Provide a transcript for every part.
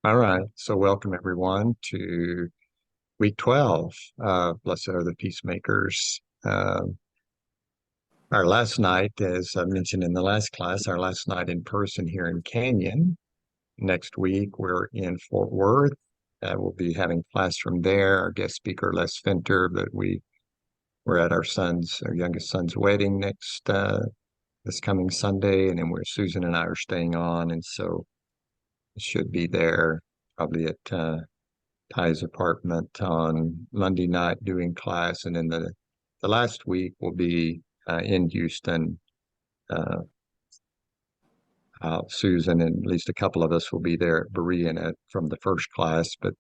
All right. So welcome everyone to week 12. Blessed are the Peacemakers. Our last night, as I mentioned in the last class, our last night in person here in Canyon. Next week, we're in Fort Worth. We'll be having class from there. Our guest speaker, Les Finter, but we're at our youngest son's wedding this coming Sunday, and then Susan and I are staying on, and so should be there probably at Ty's apartment on Monday night doing class, and then the last week will be in Houston. Uh, Susan and at least a couple of us will be there at Berean from the first class, but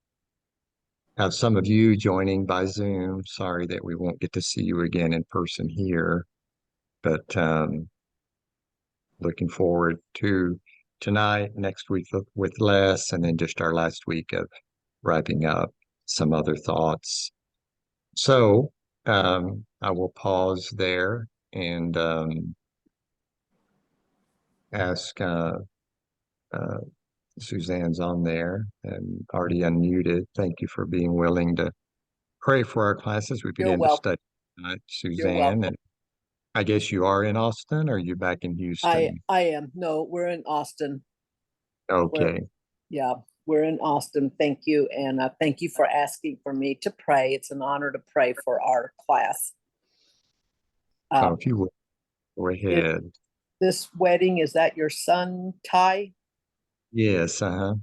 have some of you joining by Zoom. Sorry that we won't get to see you again in person here, but looking forward to tonight, next week with Les, and then just our last week of wrapping up some other thoughts. So I will pause there and ask Suzanne's on there and already unmuted. Thank you for being willing to pray for our classes. We You're begin to welcome. study tonight, You're Suzanne. welcome. And I guess you are in Austin, or are you back in Houston? I am. No, we're in Austin. Okay. Yeah, we're in Austin. Thank you. And thank you for asking for me to pray. It's an honor to pray for our class. So if you would go ahead. This wedding, is that your son, Ty? Yes, yeah,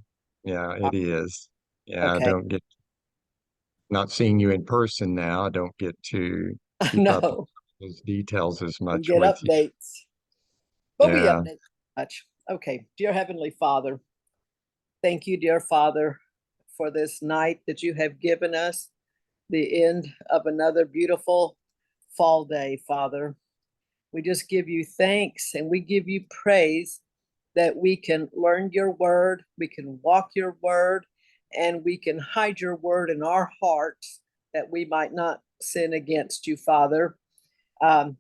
it is. Yeah, I Okay. don't get not seeing you in person now. I don't get to keep up with No, those details as we much get with you. updates, but we Yeah. update much. Okay. Dear Heavenly Father, thank you, dear Father, for this night that you have given us, the end of another beautiful fall day, Father. We just give you thanks and we give you praise that we can learn your word, we can walk your word, and we can hide your word in our hearts that we might not sin against you, Father. Um,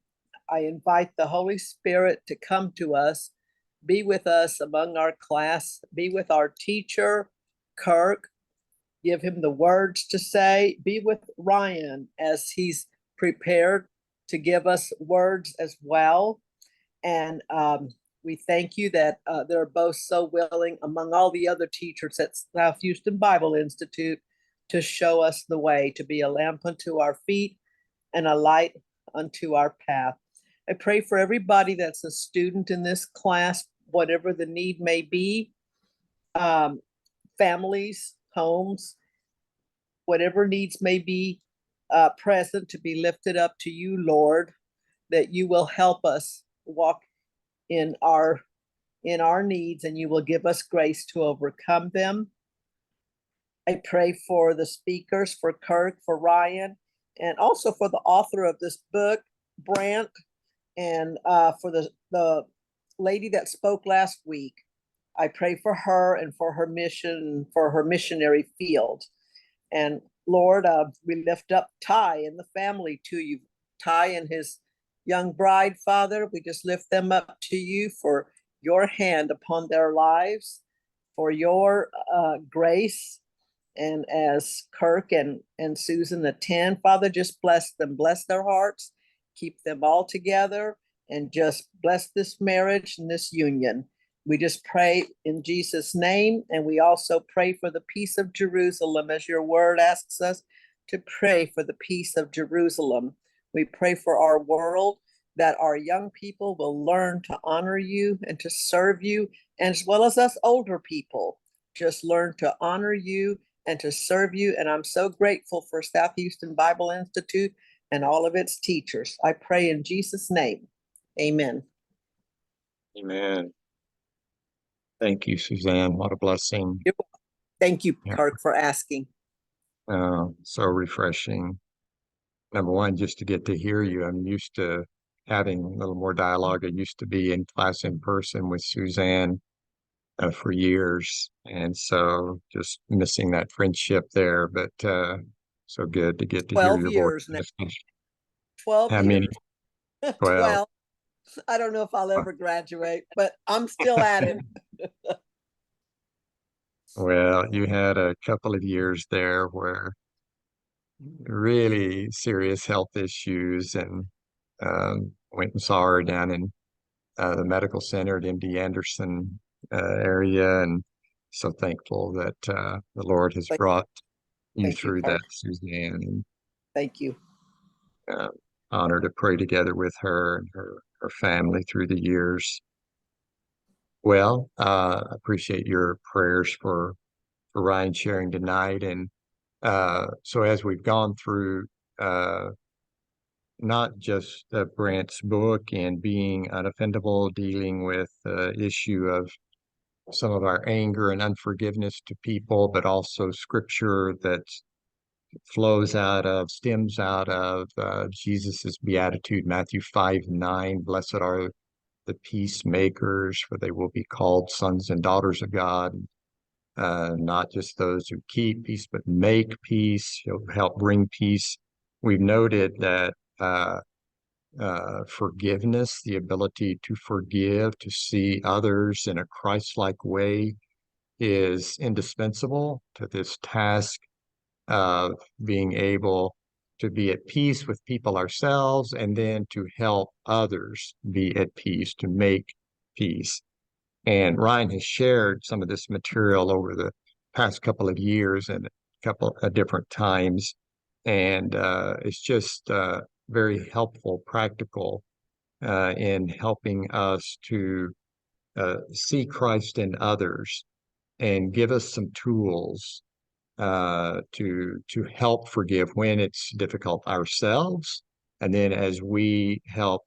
I invite the Holy Spirit to come to us, be with us among our class, be with our teacher, Kirk, give him the words to say, be with Ryan as he's prepared to give us words as well. And we thank you that they're both so willing, among all the other teachers at South Houston Bible Institute, to show us the way, to be a lamp unto our feet and a light unto our path. I pray for everybody that's a student in this class, whatever the need may be, families, homes, whatever needs may be present, to be lifted up to you, Lord, that you will help us walk in our needs and you will give us grace to overcome them. I pray for the speakers, for Kirk, for Ryan, and also for the author of this book, Brant, and for the lady that spoke last week. I pray for her and for her mission, for her missionary field. And Lord, we lift up Ty and the family to you. Ty and his young bride, Father, we just lift them up to you for your hand upon their lives, for your grace. And as Kirk and Susan attend, Father, just bless them, bless their hearts, keep them all together, and just bless this marriage and this union. We just pray in Jesus' name, and we also pray for the peace of Jerusalem, as your word asks us to pray for the peace of Jerusalem. We pray for our world, that our young people will learn to honor you and to serve you, and as well as us older people, just learn to honor you and to serve you. And I'm so grateful for South Houston Bible Institute and all of its teachers. I pray in Jesus' name. Amen. Amen. Thank you, Suzanne. What a blessing. Thank you, Kirk, for asking. So refreshing. Number one, just to get to hear you. I'm used to having a little more dialogue. I used to be in class in person with Suzanne for years. And so just missing that friendship there, but so good to get to hear 12 your voice. years now. 12 How many? years. 12. 12. I don't know if I'll ever graduate, but I'm still at it. Well, you had a couple of years there where really serious health issues and went and saw her down in the medical center at MD Anderson area. And so thankful that the Lord has Thank, brought you thank you, through that, Carl. Suzanne, Thank you. and honor to pray together with her and her family through the years. Well, appreciate your prayers for Ryan sharing tonight. And so as we've gone through not just Brant's book and being unoffendable, dealing with the issue of some of our anger and unforgiveness to people, but also scripture that stems out of Jesus's beatitude, Matthew 5:9. Blessed are the peacemakers, for they will be called sons and daughters of God. Not just those who keep peace, but make peace. He'll help bring peace. We've noted that forgiveness, the ability to forgive, to see others in a Christ-like way, is indispensable to this task of being able to be at peace with people ourselves and then to help others be at peace, to make peace. And Ryan has shared some of this material over the past couple of years and a couple of different times. And it's just very helpful, practical in helping us to see Christ in others and give us some tools to help forgive when it's difficult ourselves, and then as we help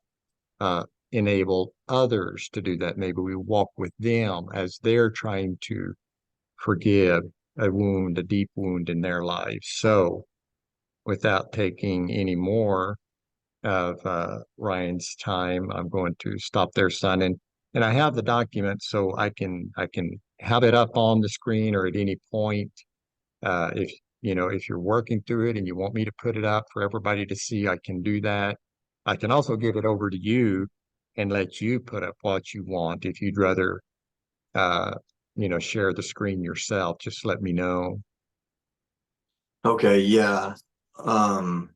uh, enable others to do that, maybe we walk with them as they're trying to forgive a wound, a deep wound in their lives. So, without taking any more of Ryan's time, I'm going to stop there, son. And I have the document, so I can have it up on the screen or at any point. If if you're working through it and you want me to put it up for everybody to see, I can do that. I can also give it over to you and let you put up what you want. If you'd rather, uh, share the screen yourself, just let me know. Okay, yeah. Um,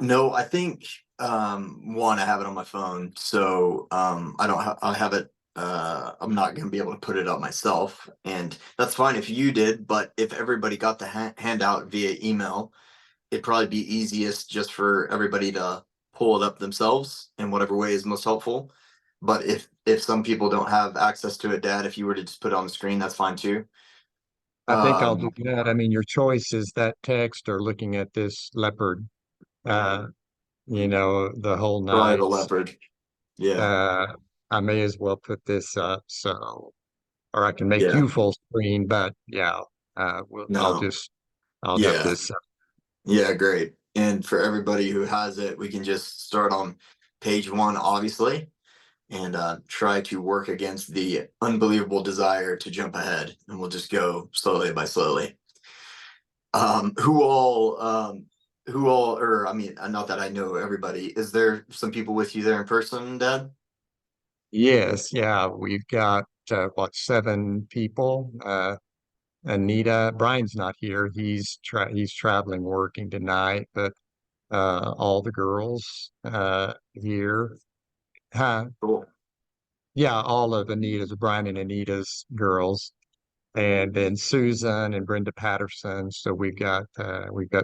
no, I think one, I have it on my phone, so I don't have I have it I'm not gonna be able to put it up myself, and that's fine if you did, but if everybody got the handout via email, it'd probably be easiest just for everybody to pull it up themselves in whatever way is most helpful. But if some people don't have access to it, Dad, if you were to just put it on the screen, that's fine too. I think I'll do Um, that. I mean, your choice is that text or looking at this leopard, uh, the whole Probably the night. leopard. Yeah, Uh, I may as well put this up, or I can make yeah. you full screen, but yeah, No, I'll have yeah. this. Yeah, great. And for everybody who has it, we can just start on page one, obviously, and try to work against the unbelievable desire to jump ahead. And we'll just go slowly by slowly. Um, who all, um, or I mean, not that I know everybody. Is there some people with you there in person, Dad? Yes, yeah, we've got seven people. Brian's not here. He's traveling, working tonight, but all the girls here. Huh? Cool, Yeah, all of Brian and Anita's girls, and then Susan and Brenda Patterson. So we've got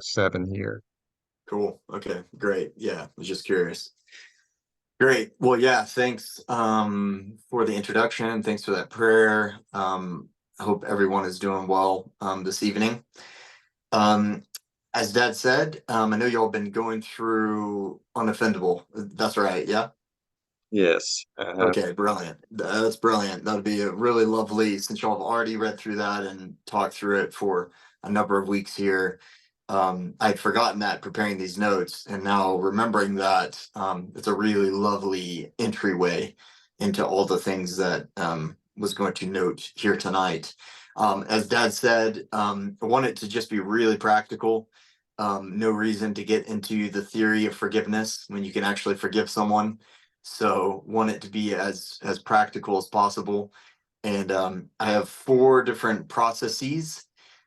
seven here. cool. Okay, great. Yeah, I was just curious. Great. Well, yeah, thanks for the introduction. Thanks for that prayer. I hope everyone is doing well this evening. Um, as Dad said, I know y'all been going through Unoffendable. That's right, yeah? Yes. Okay, brilliant. That's brilliant. That'd be a really lovely, since y'all have already read through that and talked through it for a number of weeks here. I'd forgotten that preparing these notes, and now remembering that, it's a really lovely entryway into all the things that was going to note here tonight. As Dad said, I want it to just be really practical. No reason to get into the theory of forgiveness when you can actually forgive someone. So want it to be as practical as possible. And I have 4 different processes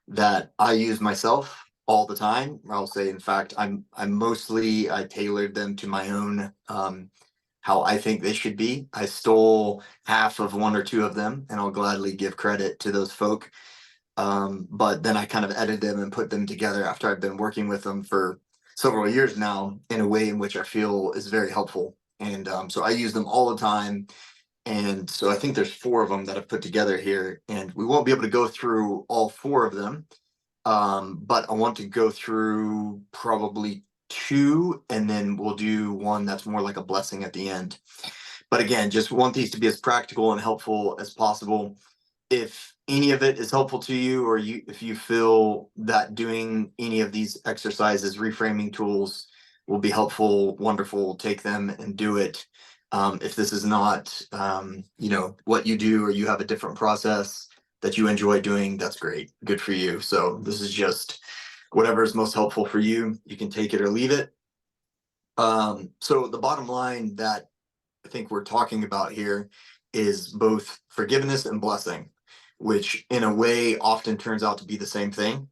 that I use myself all the time. I'll say, in fact, I tailored them to my own how I think they should be. I stole half of 1 or 2 of them, and I'll gladly give credit to those folk. But then I kind of edited them and put them together after I've been working with them for several years now in a way in which I feel is very helpful. And so I use them all the time. And so I think there's 4 of them that I've put together here, and we won't be able to go through all 4 of them. But I want to go through probably 2, and then we'll do one that's more like a blessing at the end. But again, just want these to be as practical and helpful as possible. If any of it is helpful to you, or if you feel that doing any of these exercises, reframing tools, will be helpful, wonderful, take them and do it. If this is not what you do, or you have a different process that you enjoy doing, that's great, good for you. So this is just whatever is most helpful for you. You can take it or leave it. So the bottom line that I think we're talking about here is both forgiveness and blessing, which in a way often turns out to be the same thing.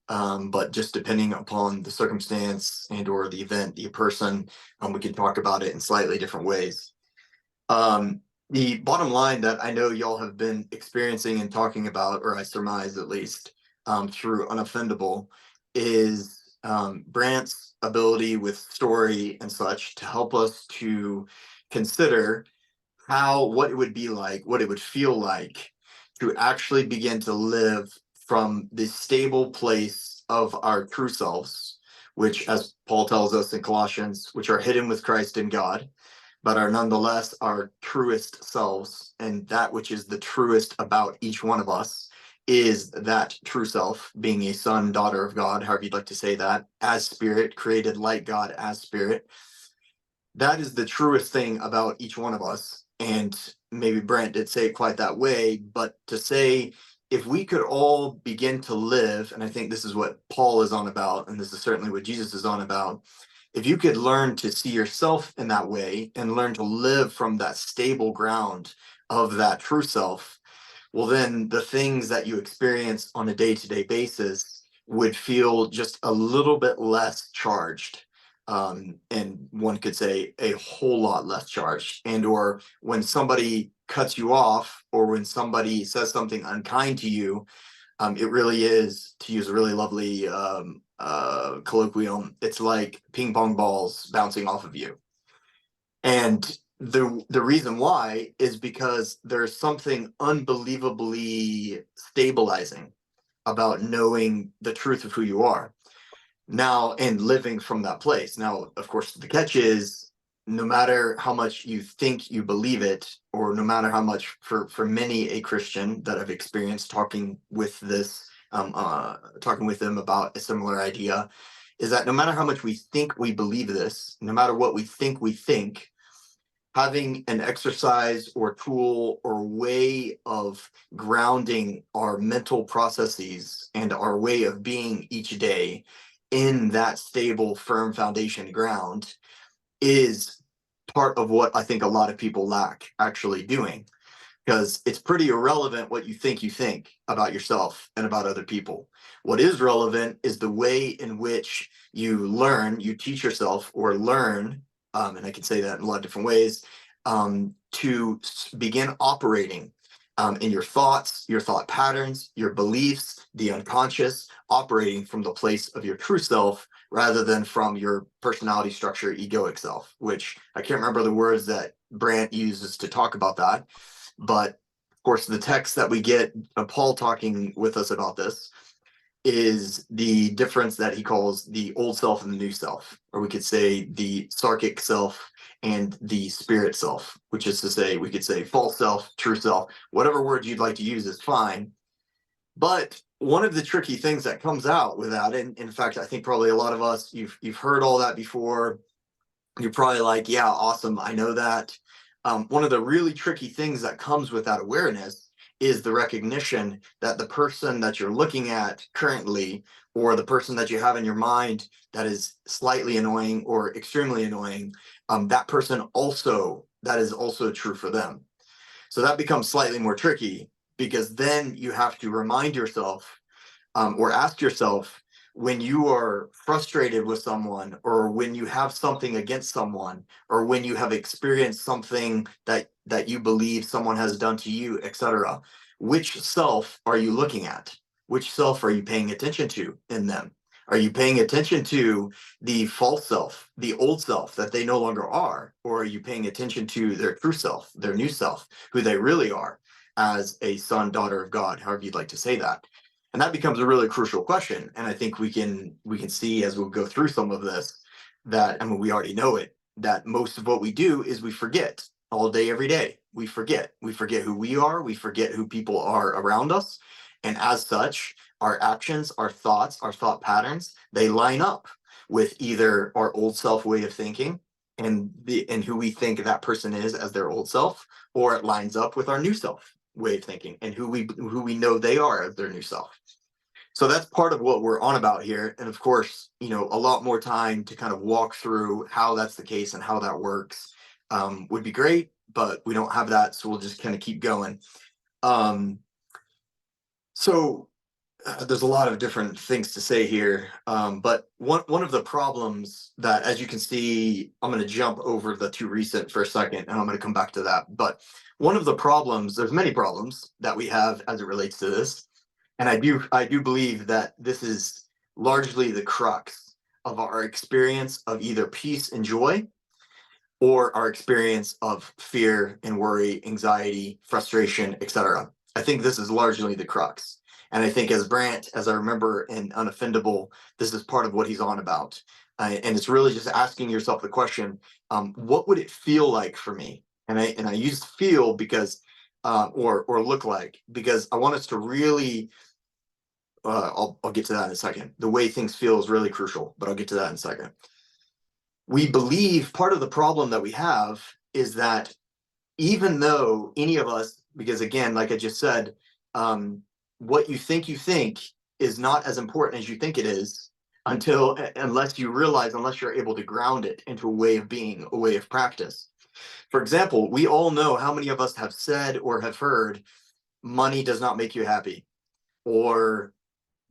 But just depending upon the circumstance and or the event, the person, we can talk about it in slightly different ways. The bottom line that I know y'all have been experiencing and talking about, or I surmise at least, through Unoffendable, is Brant's ability with story and such to help us to consider what it would be like, what it would feel like to actually begin to live from the stable place of our true selves, which, as Paul tells us in Colossians, which are hidden with Christ in God, but are nonetheless our truest selves. And that which is the truest about each one of us is that true self, being a son, daughter of God, however you'd like to say that, as spirit, created like God as spirit. That is the truest thing about each one of us. And maybe Brent did say it quite that way, but to say, if we could all begin to live, and I think this is what Paul is on about, and this is certainly what Jesus is on about, if you could learn to see yourself in that way and learn to live from that stable ground of that true self, well, then the things that you experience on a day-to-day basis would feel just a little bit less charged. And one could say a whole lot less charged. And or when somebody cuts you off, or when somebody says something unkind to you, it really is, to use a really lovely colloquium, it's like ping pong balls bouncing off of you. And the reason why is because there's something unbelievably stabilizing about knowing the truth of who you are now and living from that place. Now, of course, the catch is, no matter how much you think you believe it, or no matter how much, for many a Christian that I've experienced talking with talking with them about a similar idea, is that no matter how much we think we believe this, no matter what we think, having an exercise or tool or way of grounding our mental processes and our way of being each day in that stable, firm foundation ground is part of what I think a lot of people lack actually doing. Because it's pretty irrelevant what you think about yourself and about other people. What is relevant is the way in which you teach yourself or learn, and I can say that in a lot of different ways, to begin operating in your thoughts, your thought patterns, your beliefs, the unconscious, operating from the place of your true self rather than from your personality structure, egoic self, which I can't remember the words that Brant uses to talk about that. But of course, the text that we get of Paul talking with us about this is the difference that he calls the old self and the new self, or we could say the sarkic self and the spirit self, which is to say, we could say false self, true self, whatever word you'd like to use is fine. But one of the tricky things that comes out with that, and in fact, I think probably a lot of us, you've heard all that before. You're probably like, yeah, awesome, I know that. One of the really tricky things that comes with that awareness is the recognition that the person that you're looking at currently, or the person that you have in your mind that is slightly annoying or extremely annoying, that is also true for them. So that becomes slightly more tricky, because then you have to remind yourself, or ask yourself, when you are frustrated with someone, or when you have something against someone, or when you have experienced something that you believe someone has done to you, etc., which self are you looking at? Which self are you paying attention to in them? Are you paying attention to the false self, the old self that they no longer are? Or are you paying attention to their true self, their new self, who they really are as a son, daughter of God, however you'd like to say that? And that becomes a really crucial question. And I think we can see, as we'll go through some of this, that, I mean, we already know it, that most of what we do is we forget all day, every day. We forget who we are. We forget who people are around us. And as such, our actions, our thoughts, our thought patterns, they line up with either our old self way of thinking and who we think that person is as their old self, or it lines up with our new self way of thinking and who we know they are as their new self. So that's part of what we're on about here. And of course, a lot more time to kind of walk through how that's the case and how that works would be great, but we don't have that. So we'll just kind of keep going. So there's a lot of different things to say here. But one of the problems that, as you can see, I'm going to jump over the two recent for a second, and I'm going to come back to that. But one of the problems, there's many problems that we have as it relates to this. And I do believe that this is largely the crux of our experience of either peace and joy, or our experience of fear and worry, anxiety, frustration, etc. I think this is largely the crux. And I think as Brandt, as I remember in Unoffendable, this is part of what he's on about. And it's really just asking yourself the question, what would it feel like for me? And I use feel because, or look like, because I want us to really, I'll get to that in a second. The way things feel is really crucial, but I'll get to that in a second. We believe part of the problem that we have is that even though any of us, because again, like I just said, what you think is not as important as you think it is, unless you're able to ground it into a way of being, a way of practice. For example, we all know, how many of us have said or have heard, money does not make you happy, or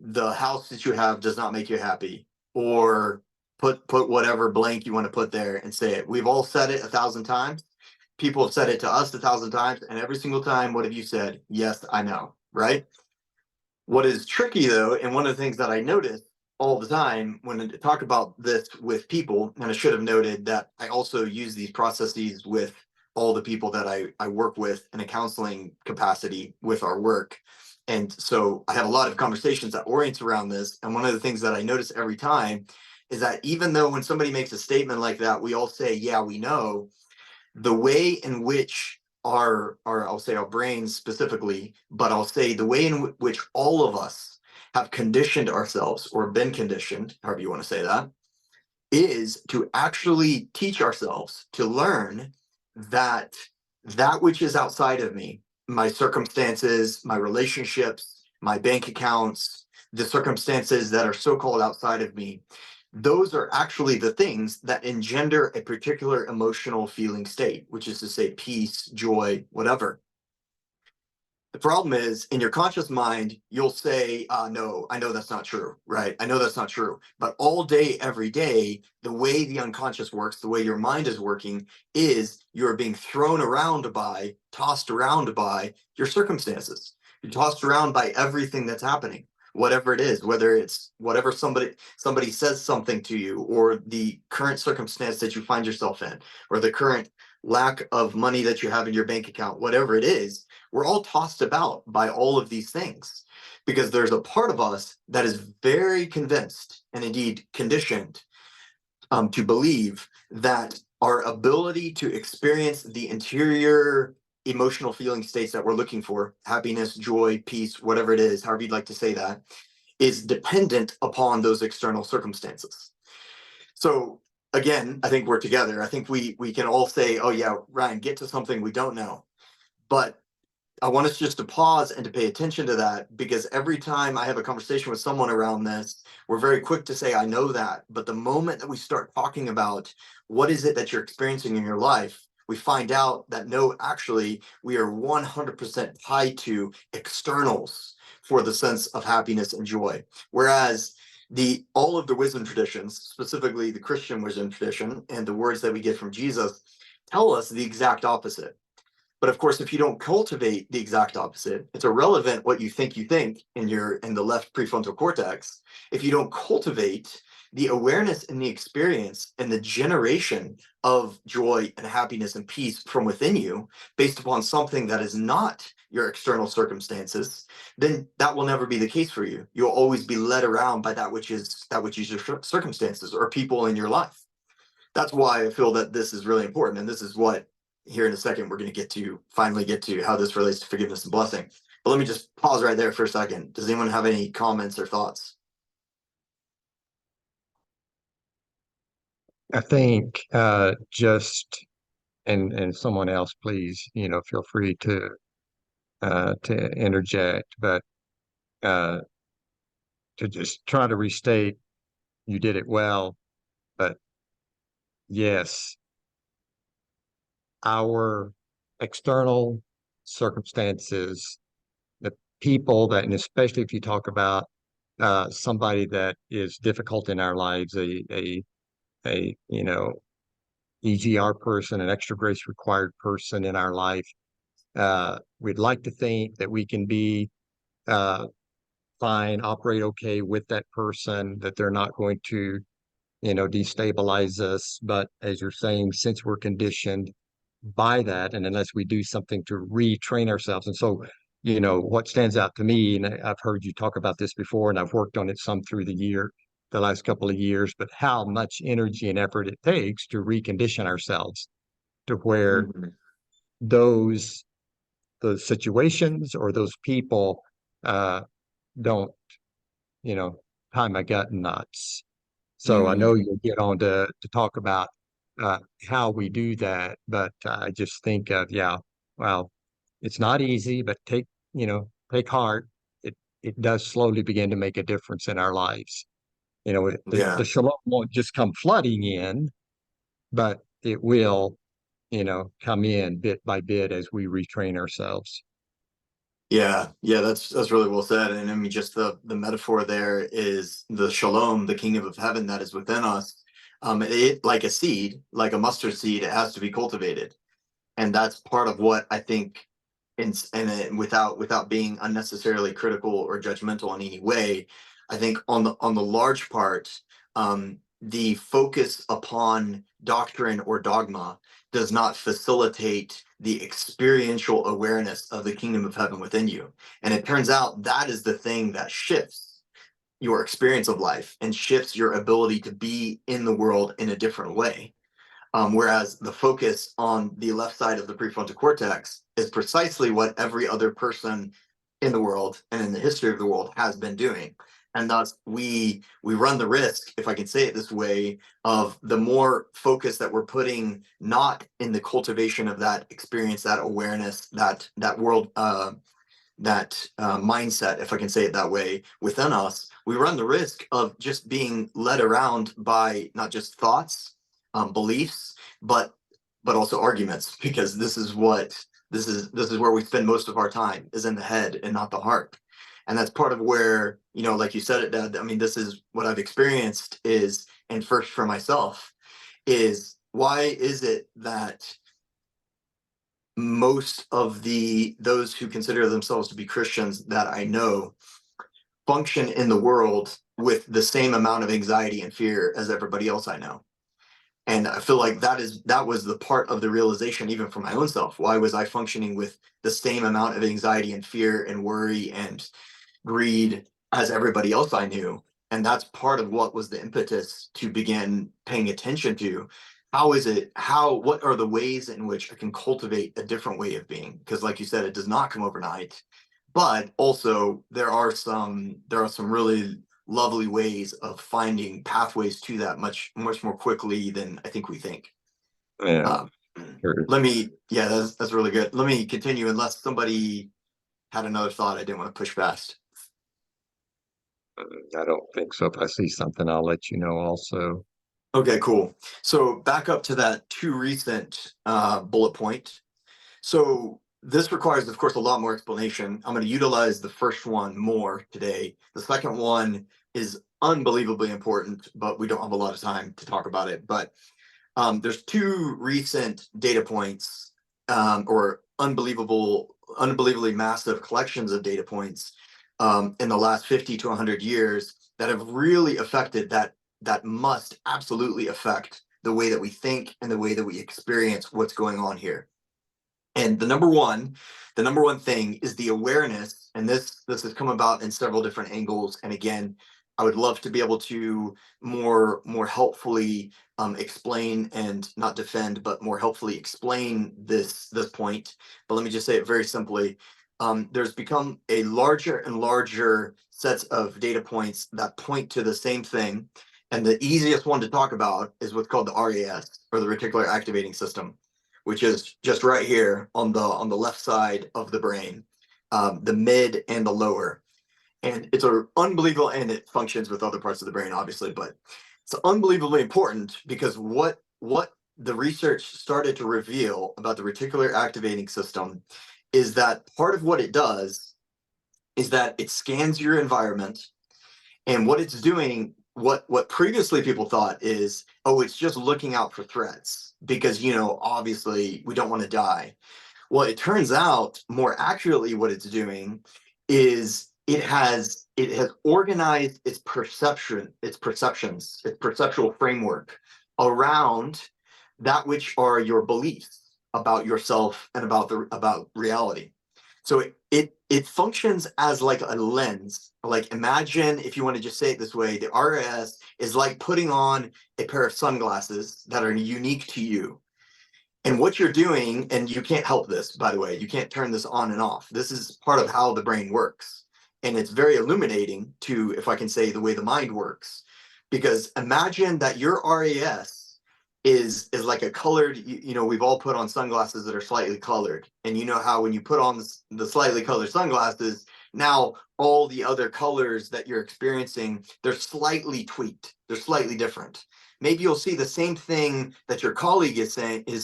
the house that you have does not make you happy, or put whatever blank you want to put there and say it. We've all said it 1,000 times. People have said it to us 1,000 times, and every single time, what have you said? Yes, I know, right? What is tricky though, and one of the things that I notice all the time when I talk about this with people, and I should have noted that I also use these processes with all the people that I work with in a counseling capacity with our work. And so I have a lot of conversations that orient around this. And one of the things that I notice every time is that even though when somebody makes a statement like that, we all say, yeah, we know, the way in which I'll say our brains specifically, but I'll say the way in which all of us have conditioned ourselves, or been conditioned, however you want to say that, is to actually teach ourselves to learn that which is outside of me, my circumstances, my relationships, my bank accounts, the circumstances that are so-called outside of me, those are actually the things that engender a particular emotional feeling state, which is to say peace, joy, whatever. The problem is, in your conscious mind, you'll say, no, I know that's not true, right? I know that's not true. But all day, every day, the way the unconscious works, the way your mind is working, is you're being thrown around by, tossed around by your circumstances. You're tossed around by everything that's happening, whatever it is, whether it's whatever somebody says something to you, or the current circumstance that you find yourself in, or the current lack of money that you have in your bank account, whatever it is. We're all tossed about by all of these things because there's a part of us that is very convinced, and indeed conditioned, to believe that our ability to experience the interior emotional feeling states that we're looking for, happiness, joy, peace, whatever it is, however you'd like to say that, is dependent upon those external circumstances. So again, I think we're together. I think we can all say, oh yeah, Ryan, get to something we don't know. But I want us just to pause and to pay attention to that, because every time I have a conversation with someone around this, we're very quick to say, I know that. But the moment that we start talking about what is it that you're experiencing in your life, we find out that no, actually, we are 100% tied to externals for the sense of happiness and joy. Whereas all of the wisdom traditions, specifically the Christian wisdom tradition and the words that we get from Jesus, tell us the exact opposite. But of course, if you don't cultivate the exact opposite, it's irrelevant what you think in the left prefrontal cortex. If you don't cultivate the awareness and the experience and the generation of joy and happiness and peace from within you based upon something that is not your external circumstances, then that will never be the case for you. You'll always be led around by that which is your circumstances or people in your life. That's why I feel that this is really important. And this is what, here in a second, we're going to finally get to how this relates to forgiveness and blessing. But let me just pause right there for a second. Does anyone have any comments or thoughts? I think just and someone else, please, feel free to interject, but uh, to just try to restate, you did it well, but yes, our external circumstances, the people that, and especially if you talk about somebody that is difficult in our lives, a EGR person, an extra grace required person in our life. We'd like to think that we can be uh, fine, operate okay with that person, that they're not going to, destabilize us. But as you're saying, since we're conditioned by that, and unless we do something to retrain ourselves, and so, what stands out to me, and I've heard you talk about this before, and I've worked on it some through the last couple of years, but how much energy and effort it takes to recondition ourselves to where Mhm. those situations or those people uh, don't, tie my gut nuts. So I know Mhm. you'll get on to talk about how we do that, but I just think of, yeah, well, it's not easy, but take heart. It does slowly begin to make a difference in our lives. The Yeah. shalom won't just come flooding in, but it will, come in bit by bit as we retrain ourselves. Yeah, yeah, that's really well said. And I mean, just the metaphor there is the shalom, the kingdom of heaven that is within us. It like a seed, like a mustard seed, it has to be cultivated, and that's part of what I think. Without being unnecessarily critical or judgmental in any way, I think on the large part, the focus upon doctrine or dogma does not facilitate the experiential awareness of the kingdom of heaven within you. And it turns out that is the thing that shifts your experience of life and shifts your ability to be in the world in a different way. Whereas the focus on the left side of the prefrontal cortex is precisely what every other person in the world and in the history of the world has been doing. And thus we run the risk, if I can say it this way, of the more focus that we're putting not in the cultivation of that experience, that awareness, that world mindset, if I can say it that way, within us, we run the risk of just being led around by not just thoughts, beliefs, but also arguments, because this is where we spend most of our time, is in the head and not the heart. And that's part of where, like you said it, Dad. I mean, this is what I've experienced is, and first for myself, is why is it that most of those who consider themselves to be Christians that I know function in the world with the same amount of anxiety and fear as everybody else I know. And I feel like that was the part of the realization, even for my own self. Why was I functioning with the same amount of anxiety and fear and worry and greed as everybody else I knew? And that's part of what was the impetus to begin paying attention to. What are the ways in which I can cultivate a different way of being? Because like you said, it does not come overnight. But also there are some really lovely ways of finding pathways to that much more quickly than I think we think. Yeah, Um, sure. yeah, that's really good. Let me continue unless somebody had another thought I didn't want to push past. I don't think so. If I see something, I'll let you know also. Okay, cool. So back up to that too recent bullet point. So this requires, of course, a lot more explanation. I'm going to utilize the first one more today. The second one is unbelievably important, but we don't have a lot of time to talk about it. But there's two recent data points, or unbelievably massive collections of data points in the last 50 to 100 years that have really affected that must absolutely affect the way that we think and the way that we experience what's going on here. And the number one thing is the awareness, and this has come about in several different angles. And again, I would love to be able to more helpfully explain and not defend, but more helpfully explain this point. But let me just say it very simply. There's become a larger and larger sets of data points that point to the same thing. And the easiest one to talk about is what's called the RAS, or the reticular activating system, which is just right here on the left side of the brain, the mid and the lower. And it's unbelievable, and it functions with other parts of the brain, obviously, but it's unbelievably important because what the research started to reveal about the reticular activating system is that part of what it does is that it scans your environment, and what it's doing, what previously people thought is, oh, it's just looking out for threats because, obviously we don't want to die. Well, it turns out more accurately what it's doing is it has organized its perceptions, its perceptual framework around that which are your beliefs about yourself and about reality. So it functions as like a lens. Like, imagine, if you want to just say it this way, the RAS is like putting on a pair of sunglasses that are unique to you. And what you're doing, and you can't help this, by the way, you can't turn this on and off. This is part of how the brain works. And it's very illuminating to, if I can say, the way the mind works. Because imagine that your RAS is like a colored, we've all put on sunglasses that are slightly colored. And you know how when you put on the slightly colored sunglasses, now all the other colors that you're experiencing, they're slightly tweaked, they're slightly different. Maybe you'll see the same thing that your colleague is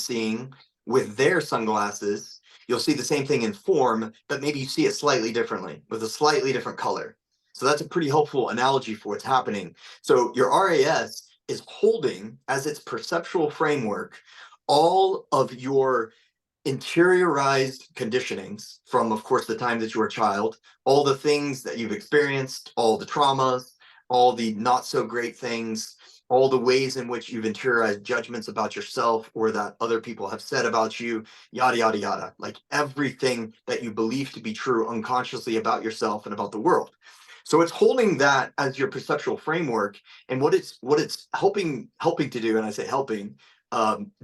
seeing with their sunglasses. You'll see the same thing in form, but maybe you see it slightly differently with a slightly different color. So that's a pretty helpful analogy for what's happening. So your RAS is holding as its perceptual framework all of your interiorized conditionings from, of course, the time that you were a child, all the things that you've experienced, all the traumas, all the not so great things, all the ways in which you've interiorized judgments about yourself or that other people have said about you, yada, yada, yada. Like everything that you believe to be true unconsciously about yourself and about the world. So it's holding that as your perceptual framework, and what it's helping to do, and I say helping,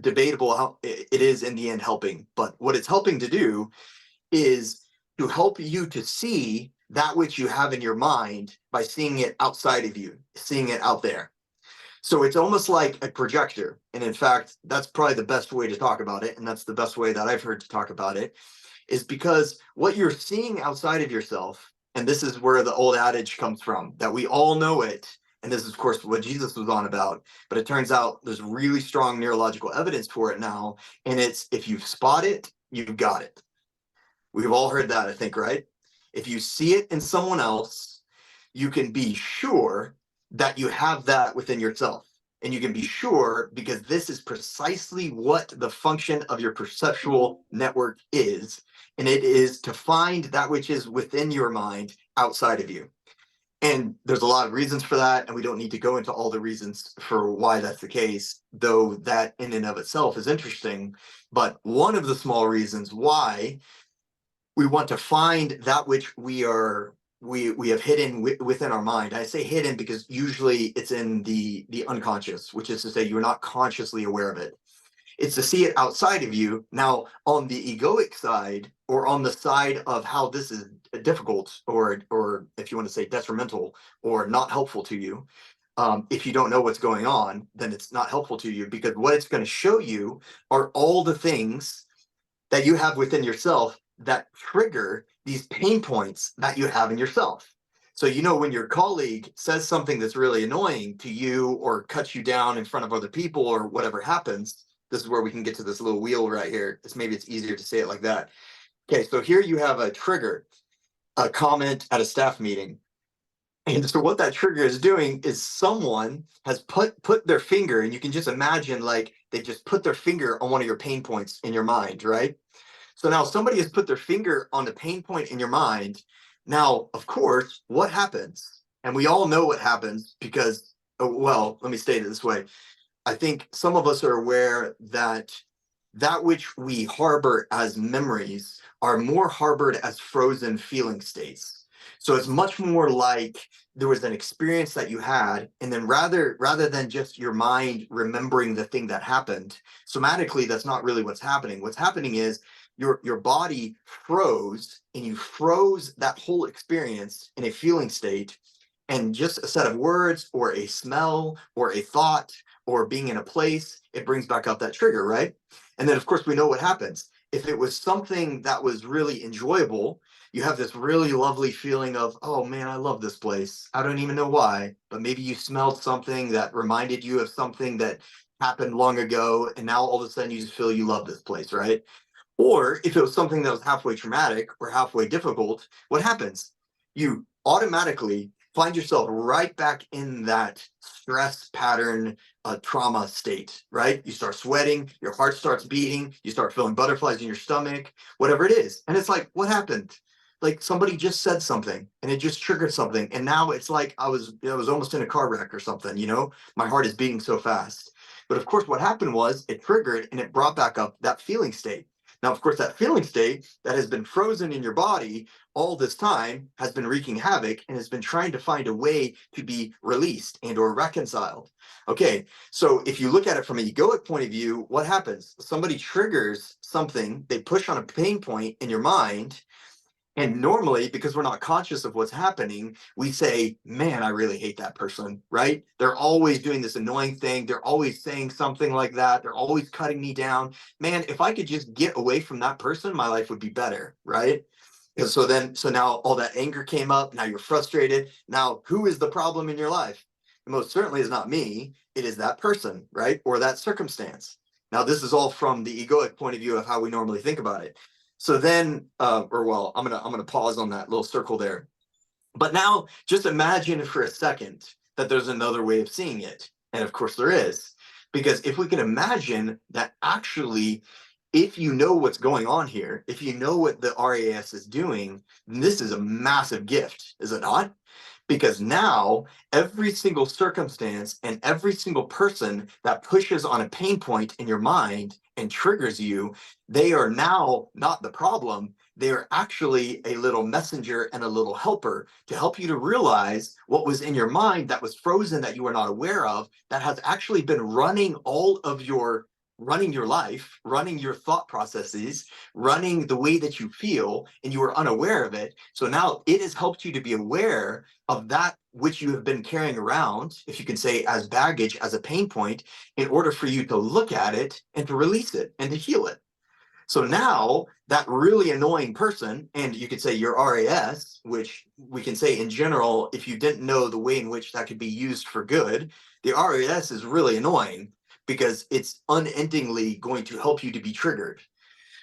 debatable how it is in the end helping, but what it's helping to do is to help you to see that which you have in your mind by seeing it outside of you, seeing it out there. So it's almost like a projector. And in fact, that's probably the best way to talk about it. And that's the best way that I've heard to talk about it, is because what you're seeing outside of yourself, and this is where the old adage comes from, that we all know it. And this is, of course, what Jesus was on about. But it turns out there's really strong neurological evidence for it now. And it's, if you spot it, you've got it. We've all heard that, I think, right? If you see it in someone else, you can be sure that you have that within yourself. And you can be sure because this is precisely what the function of your perceptual network is. And it is to find that which is within your mind outside of you. And there's a lot of reasons for that. And we don't need to go into all the reasons for why that's the case, though that in and of itself is interesting. But one of the small reasons why we want to find that which we have hidden within our mind. I say hidden because usually it's in the unconscious, which is to say you're not consciously aware of it. It's to see it outside of you. Now, on the egoic side, or on the side of how this is difficult, or if you want to say detrimental or not helpful to you, if you don't know what's going on, then it's not helpful to you, because what it's going to show you are all the things that you have within yourself that trigger these pain points that you have in yourself. So, you know, when your colleague says something that's really annoying to you or cuts you down in front of other people or whatever happens, this is where we can get to this little wheel right here. Maybe it's easier to say it like that. Okay, so here you have a trigger, a comment at a staff meeting. And so what that trigger is doing is someone has put their finger, and you can just imagine like they just put their finger on one of your pain points in your mind, right? So now somebody has put their finger on the pain point in your mind. Now, of course, what happens? And we all know what happens because, well, let me state it this way. I think some of us are aware that that which we harbor as memories are more harbored as frozen feeling states. So it's much more like there was an experience that you had, and then rather than just your mind remembering the thing that happened, somatically, that's not really what's happening. What's happening is your body froze, and you froze that whole experience in a feeling state, and just a set of words or a smell or a thought or being in a place, it brings back up that trigger, right? And then, of course, we know what happens. If it was something that was really enjoyable, you have this really lovely feeling of, oh man, I love this place. I don't even know why, but maybe you smelled something that reminded you of something that happened long ago. And now all of a sudden you just feel you love this place, right? Or if it was something that was halfway traumatic or halfway difficult, what happens? You automatically find yourself right back in that stress pattern, trauma state, right? You start sweating, your heart starts beating, you start feeling butterflies in your stomach, whatever it is. And it's like, what happened? Like somebody just said something and it just triggered something. And now it's like I was almost in a car wreck or something, you know, my heart is beating so fast. But of course, what happened was it triggered and it brought back up that feeling state. Now, of course, that feeling state that has been frozen in your body all this time has been wreaking havoc and has been trying to find a way to be released and or reconciled. Okay, so if you look at it from an egoic point of view, what happens? Somebody triggers something, they push on a pain point in your mind, and normally, because we're not conscious of what's happening, we say, man, I really hate that person, right? They're always doing this annoying thing. They're always saying something like that. They're always cutting me down. Man, if I could just get away from that person, my life would be better, right? And so now all that anger came up. Now you're frustrated. Now, who is the problem in your life? It most certainly is not me. It is that person, right? Or that circumstance. Now, this is all from the egoic point of view of how we normally think about it. So then, I'm gonna pause on that little circle there. But now, just imagine for a second that there's another way of seeing it, and of course there is, because if we can imagine that actually, if you know what's going on here, if you know what the RAS is doing, then this is a massive gift, is it not? Because now every single circumstance and every single person that pushes on a pain point in your mind and triggers you, they are now not the problem. They are actually a little messenger and a little helper to help you to realize what was in your mind that was frozen that you were not aware of, that has actually been running your life, running your thought processes, running the way that you feel, and you were unaware of it. So now it has helped you to be aware of that which you have been carrying around, if you can say, as baggage, as a pain point, in order for you to look at it and to release it and to heal it. So now that really annoying person, and you could say your RAS, which we can say in general, if you didn't know the way in which that could be used for good, the RAS is really annoying because it's unendingly going to help you to be triggered.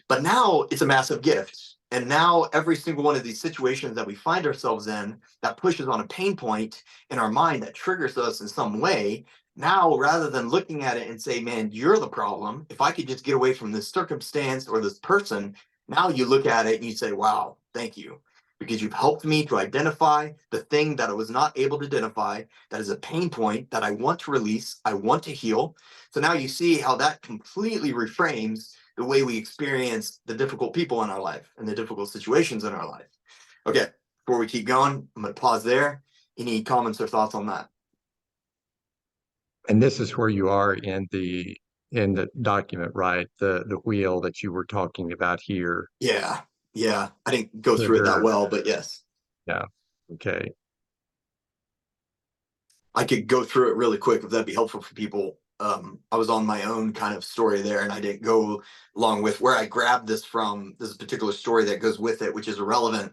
But now it's a massive gift. And now every single one of these situations that we find ourselves in that pushes on a pain point in our mind that triggers us in some way, now rather than looking at it and say, man, you're the problem, if I could just get away from this circumstance or this person, now you look at it and you say, wow, thank you. Because you've helped me to identify the thing that I was not able to identify, that is a pain point that I want to release, I want to heal. So now you see how that completely reframes the way we experience the difficult people in our life and the difficult situations in our life. Okay, before we keep going, I'm going to pause there. Any comments or thoughts on that? And this is where you are in the document, right? The wheel that you were talking about here. Yeah, yeah. I didn't go through it that Trigger. well, but yes. Yeah. Okay. I could go through it really quick if that'd be helpful for people. I was on my own kind of story there, and I didn't go along with where I grabbed this from. This particular story that goes with it, which is irrelevant.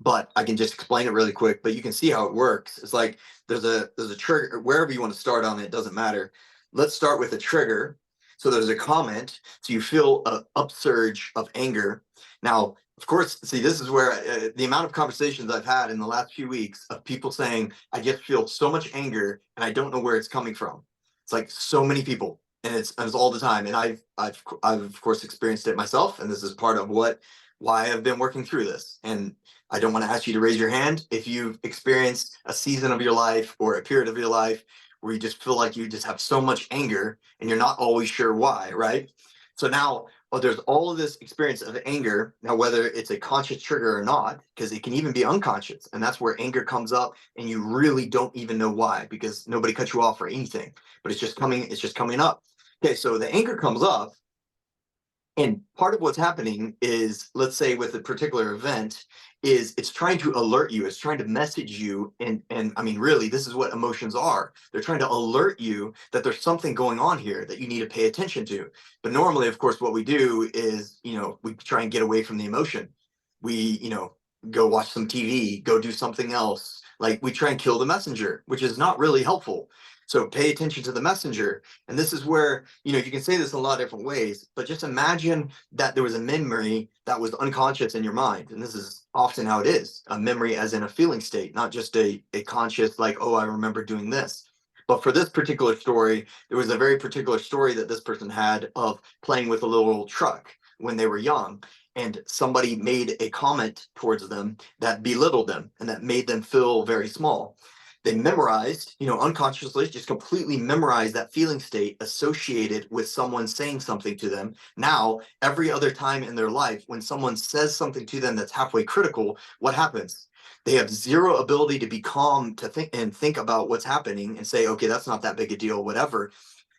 but I can just explain it really quick. But you can see how it works. It's like there's a trigger wherever you want to start on it. It doesn't matter. Let's start with a trigger. So there's a comment. So you feel an upsurge of anger. Now, of course, see, this is where the amount of conversations I've had in the last few weeks of people saying, I just feel so much anger and I don't know where it's coming from. It's like so many people, and it's all the time. And I've of course experienced it myself, and this is part of why I've been working through this. And I don't want to ask you to raise your hand if you've experienced a season of your life or a period of your life where you just feel like you just have so much anger and you're not always sure why, right? So now, well, there's all of this experience of anger. Now, whether it's a conscious trigger or not, because it can even be unconscious, and that's where anger comes up and you really don't even know why, because nobody cut you off or anything, but it's just coming up. Okay, so the anger comes up, and part of what's happening is, let's say with a particular event, is it's trying to alert you, it's trying to message you, and I mean, really, this is what emotions are. They're trying to alert you that there's something going on here that you need to pay attention to. But normally, of course, what we do is, we try and get away from the emotion. We, go watch some TV, go do something else. Like we try and kill the messenger, which is not really helpful. So pay attention to the messenger. And this is where, you can say this in a lot of different ways, but just imagine that there was a memory that was unconscious in your mind. And this is often how it is, a memory as in a feeling state, not just a conscious, like, oh, I remember doing this. But for this particular story, there was a very particular story that this person had of playing with a little truck when they were young. And somebody made a comment towards them that belittled them and that made them feel very small. They memorized, unconsciously, just completely memorized that feeling state associated with someone saying something to them. Now, every other time in their life, when someone says something to them that's halfway critical, what happens? They have zero ability to be calm to think about what's happening and say, okay, that's not that big a deal, whatever.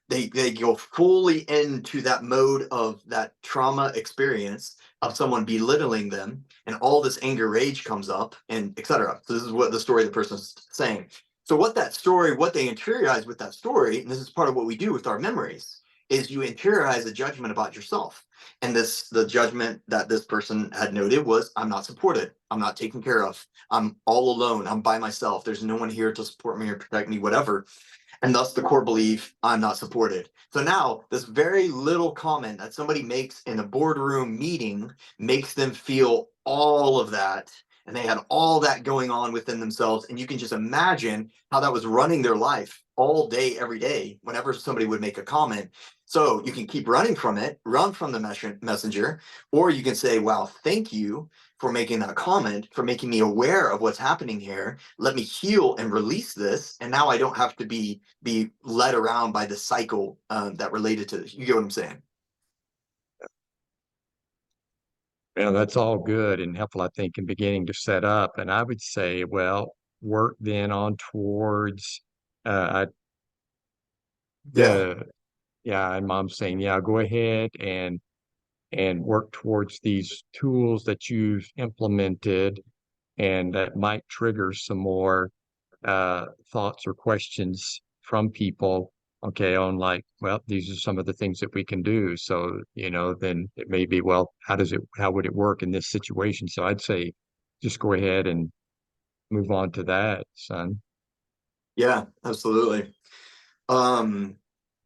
They go fully into that mode of that trauma experience of someone belittling them, and all this anger rage comes up, and etc. So this is what the story the person's saying. So what they interiorize with that story, and this is part of what we do with our memories, is you interiorize a judgment about yourself. And the judgment that this person had noted was, I'm not supported, I'm not taken care of, I'm all alone, I'm by myself, there's no one here to support me or protect me, whatever. And thus the core belief, I'm not supported. So now this very little comment that somebody makes in a boardroom meeting makes them feel all of that. And they had all that going on within themselves. And you can just imagine how that was running their life all day, every day, whenever somebody would make a comment. So you can keep running from it, run from the messenger, or you can say, wow, thank you for making that comment, for making me aware of what's happening here. Let me heal and release this. And now I don't have to be led around by the cycle that related to this. You get what I'm saying? That's all good and helpful, I think, in beginning to set up. And I would say, well, work then on towards Yeah. the yeah, and mom's saying, yeah, go ahead and work towards these tools that you've implemented and that might trigger some more thoughts or questions from people, okay, on like, well, these are some of the things that we can do. So, then it may be, well, how would it work in this situation? So I'd say just go ahead and move on to that, son. Yeah, absolutely.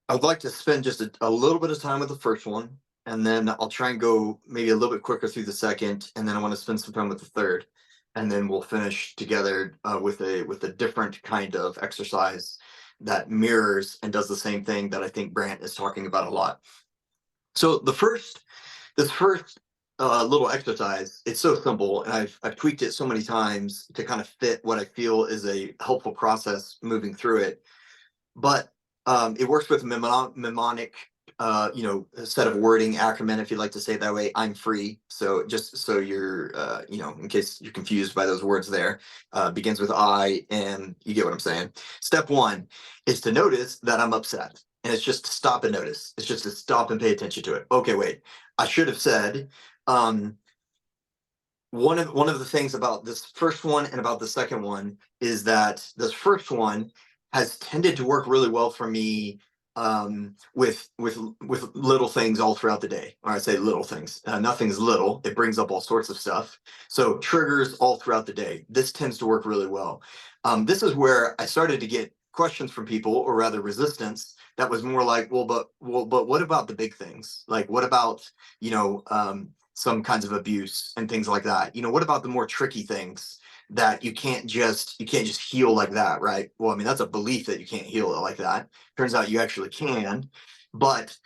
I'd like to spend just a little bit of time with the first one, and then I'll try and go maybe a little bit quicker through the second, and then I want to spend some time with the third, and then we'll finish together with a different kind of exercise that mirrors and does the same thing that I think Brant is talking about a lot. So this first little exercise, it's so simple, and I've tweaked it so many times to kind of fit what I feel is a helpful process moving through it. But it works with mnemonic, a set of wording acronym, if you'd like to say it that way. I'm free. So just so you're, in case you're confused by those words there, begins with I, and you get what I'm saying. Step one is to notice that I'm upset. And it's just to stop and notice. It's just to stop and pay attention to it. Okay, wait. I should have said, one of the things about this first one and about the second one is that this first one has tended to work really well for me with little things all throughout the day. Or I say little things. Nothing's little. It brings up all sorts of stuff. So triggers all throughout the day. This tends to work really well. This is where I started to get questions from people, or rather resistance, that was more like, but what about the big things? Like, what about, some kinds of abuse and things like that? What about the more tricky things that you can't just heal like that, right? Well, I mean, that's a belief that you can't heal it like that. Turns out you actually can. But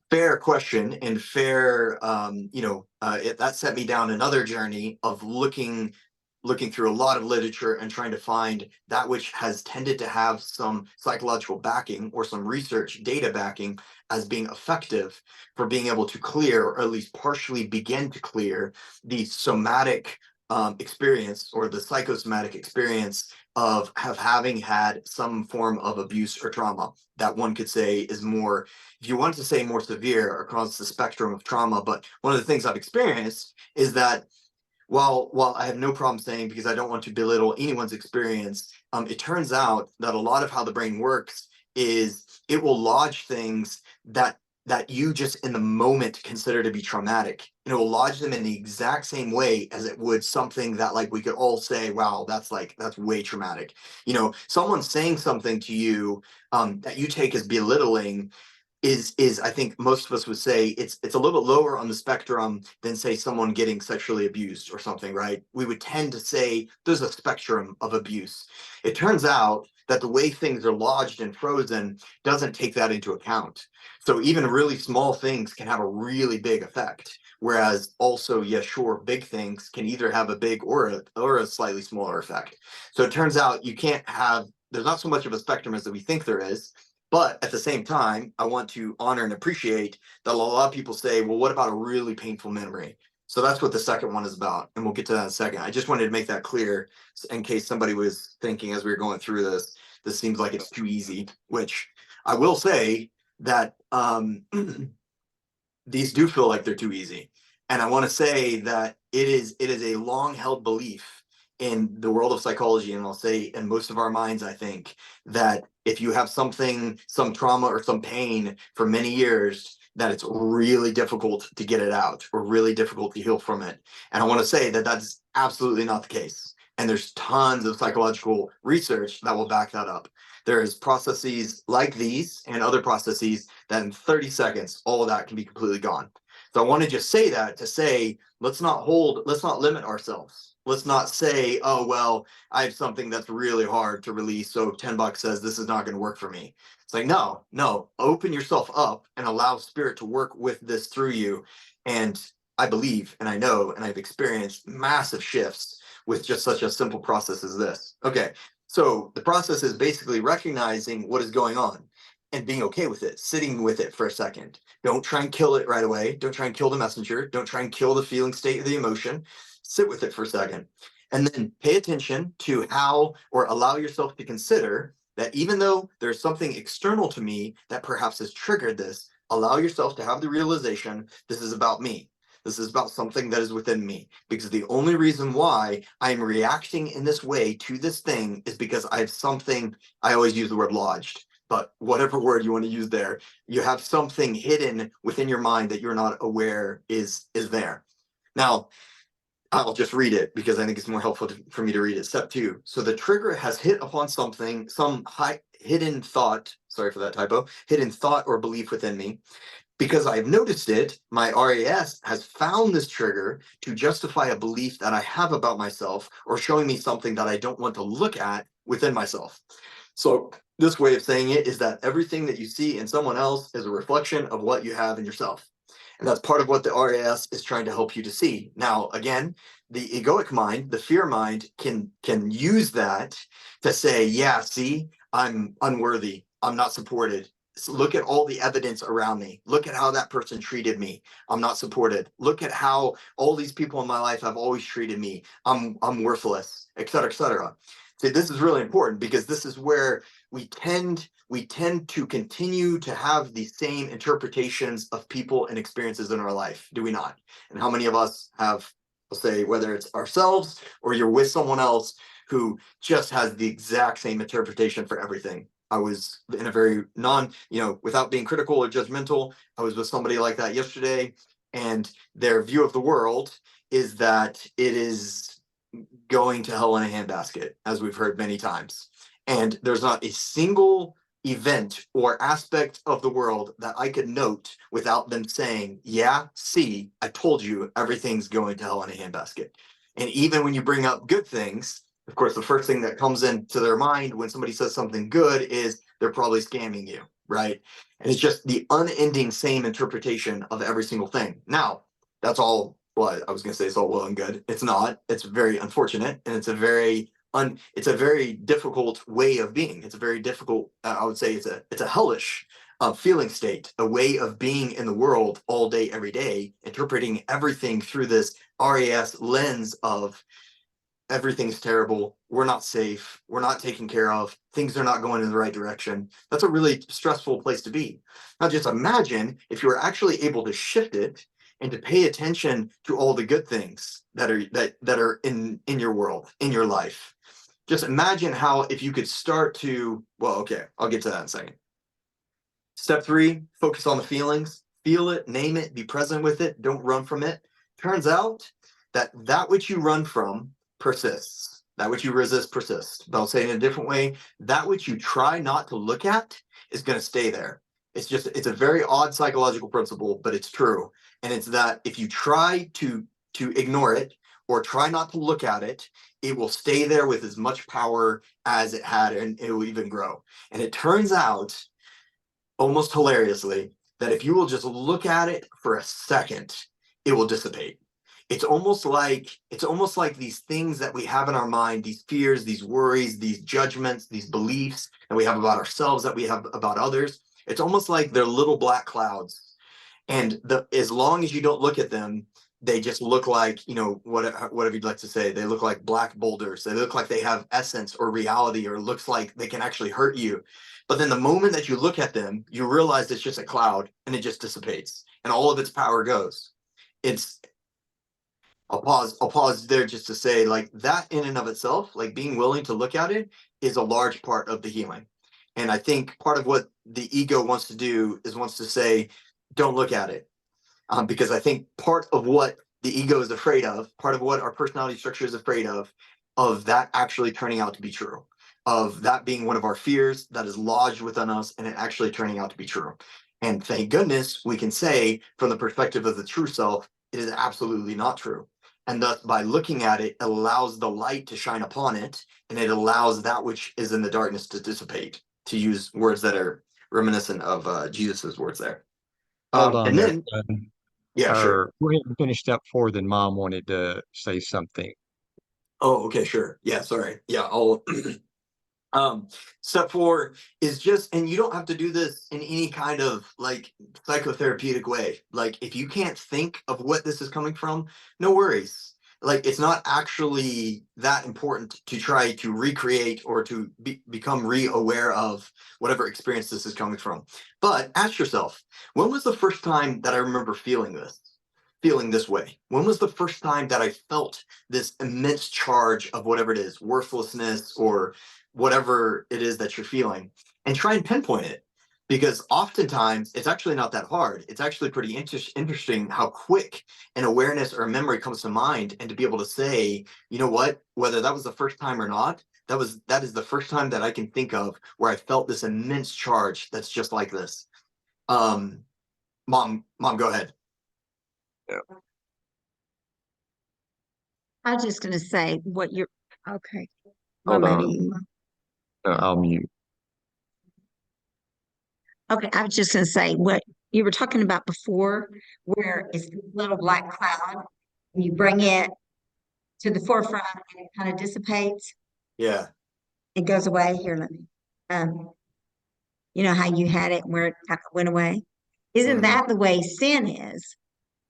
fair question and fair, that set me down another journey of looking through a lot of literature and trying to find that which has tended to have some psychological backing or some research data backing as being effective for being able to clear, or at least partially begin to clear, the somatic experience, or the psychosomatic experience of having had some form of abuse or trauma that one could say is more, if you wanted to say more severe across the spectrum of trauma. But one of the things I've experienced is that while I have no problem saying, because I don't want to belittle anyone's experience, it turns out that a lot of how the brain works is it will lodge things that you just in the moment consider to be traumatic, and it will lodge them in the exact same way as it would something that, like, we could all say, wow, that's way traumatic. Someone saying something to you that you take as belittling is I think most of us would say it's a little bit lower on the spectrum than, say, someone getting sexually abused or something, right? We would tend to say there's a spectrum of abuse. It turns out that the way things are lodged and frozen doesn't take that into account. So even really small things can have a really big effect. Whereas also, yeah, sure, big things can either have a big or a slightly smaller effect. So it turns out there's not so much of a spectrum as that we think there is. But at the same time, I want to honor and appreciate that a lot of people say, well, what about a really painful memory? So that's what the second one is about. And we'll get to that in a second. I just wanted to make that clear in case somebody was thinking as we were going through this seems like it's too easy, which I will say that these do feel like they're too easy. And I want to say that it is a long held belief in the world of psychology, and I'll say in most of our minds, I think, that if you have some trauma or some pain for many years, that it's really difficult to get it out or really difficult to heal from it. And I want to say that that's absolutely not the case. And there's tons of psychological research that will back that up. There's processes like these and other processes that in 30 seconds, all of that can be completely gone. So I want to just say that to say, let's not limit ourselves. Let's not say, oh, well, I have something that's really hard to release, so $10 says this is not going to work for me. It's like, no, open yourself up and allow spirit to work with this through you. And I believe, and I know, and I've experienced massive shifts with just such a simple process as this. Okay, so the process is basically recognizing what is going on and being okay with it, sitting with it for a second. Don't try and kill it right away. Don't try and kill the messenger. Don't try and kill the feeling state of the emotion. Sit with it for a second. And then pay attention to how, or allow yourself to consider that even though there's something external to me that perhaps has triggered this, allow yourself to have the realization, this is about me. This is about something that is within me, because the only reason why I'm reacting in this way to this thing is because I have something. I always use the word lodged, but whatever word you want to use there, you have something hidden within your mind that you're not aware is there. Now, I'll just read it because I think it's more helpful for me to read it. Step 2. So the trigger has hit upon something, some hidden thought, sorry for that typo, hidden thought or belief within me. Because I've noticed it, my RAS has found this trigger to justify a belief that I have about myself, or showing me something that I don't want to look at within myself. So this way of saying it is that everything that you see in someone else is a reflection of what you have in yourself. And that's part of what the RAS is trying to help you to see. Now, again, the egoic mind, the fear mind, can use that to say, yeah, see, I'm unworthy. I'm not supported. So look at all the evidence around me. Look at how that person treated me. I'm not supported. Look at how all these people in my life have always treated me. I'm worthless, et cetera, et cetera. See, this is really important because this is where we tend to continue to have the same interpretations of people and experiences in our life, do we not? And how many of us have, we'll say, whether it's ourselves or you're with someone else who just has the exact same interpretation for everything? I was in a very without being critical or judgmental, I was with somebody like that yesterday, and their view of the world is that it is going to hell in a handbasket, as we've heard many times. And there's not a single event or aspect of the world that I could note without them saying, yeah, see, I told you everything's going to hell in a handbasket. And even when you bring up good things, of course, the first thing that comes into their mind when somebody says something good is they're probably scamming you, right? And it's just the unending same interpretation of every single thing. Now, that's all, well, I was going to say it's all well and good. It's not. It's very unfortunate, and it's a very difficult way of being. It's a very difficult, I would say it's a hellish feeling state, a way of being in the world all day, every day, interpreting everything through this RAS lens of everything's terrible, we're not safe, we're not taken care of, things are not going in the right direction. That's a really stressful place to be. Now just imagine if you were actually able to shift it and to pay attention to all the good things that are in your world, in your life. Just imagine how if you could start to, well, okay, I'll get to that in a second. Step 3, focus on the feelings, feel it, name it, be present with it, don't run from it. Turns out that which you run from persists. That which you resist persists. But I'll say it in a different way. That which you try not to look at is going to stay there. It's a very odd psychological principle, but it's true. And it's that if you try to ignore it or try not to look at it, it will stay there with as much power as it had, and it will even grow. And it turns out, almost hilariously, that if you will just look at it for a second, it will dissipate. It's almost like these things that we have in our mind, these fears, these worries, these judgments, these beliefs that we have about ourselves, that we have about others. It's almost like they're little black clouds. And as long as you don't look at them, they just look like, whatever you'd like to say. They look like black boulders. They look like they have essence or reality, or looks like they can actually hurt you. But then the moment that you look at them, you realize it's just a cloud, and it just dissipates and all of its power goes. I'll pause there just to say, like, that in and of itself, like being willing to look at it, is a large part of the healing. And I think part of what the ego wants to do is wants to say, don't look at it. Because I think part of what the ego is afraid of, part of what our personality structure is afraid of that actually turning out to be true, of that being one of our fears that is lodged within us, and it actually turning out to be true. And thank goodness we can say, from the perspective of the true self, it is absolutely not true. And thus, by looking at it, allows the light to shine upon it, and it allows that which is in the darkness to dissipate, to use words that are reminiscent of Jesus's words there. Hold on And there, then, son. yeah, sure. Go ahead and finish step 4, then Mom wanted to say something. Oh, okay, sure. Yeah, sorry. Yeah, I'll step 4 is just, and you don't have to do this in any kind of like psychotherapeutic way. Like, if you can't think of what this is coming from, no worries. Like, it's not actually that important to try to recreate or to become re-aware of whatever experience this is coming from. But ask yourself, when was the first time that I remember feeling this way? When was the first time that I felt this immense charge of whatever it is, worthlessness or whatever it is that you're feeling? And try and pinpoint it, because oftentimes it's actually not that hard. It's actually pretty interesting how quick an awareness or a memory comes to mind, and to be able to say, you know what, whether that was the first time or not, that is the first time that I can think of where I felt this immense charge that's just like this. Mom, go ahead. I was just going to say what you're okay. Well, Hold maybe on. you. I'll mute. Okay, I was just going to say what you were talking about before, where it's a little black cloud, and you bring it to the forefront, and it kind of dissipates. Yeah. It goes away. Here, let me. Um, you know how you had it where it kind of went away? Isn't that the way sin is?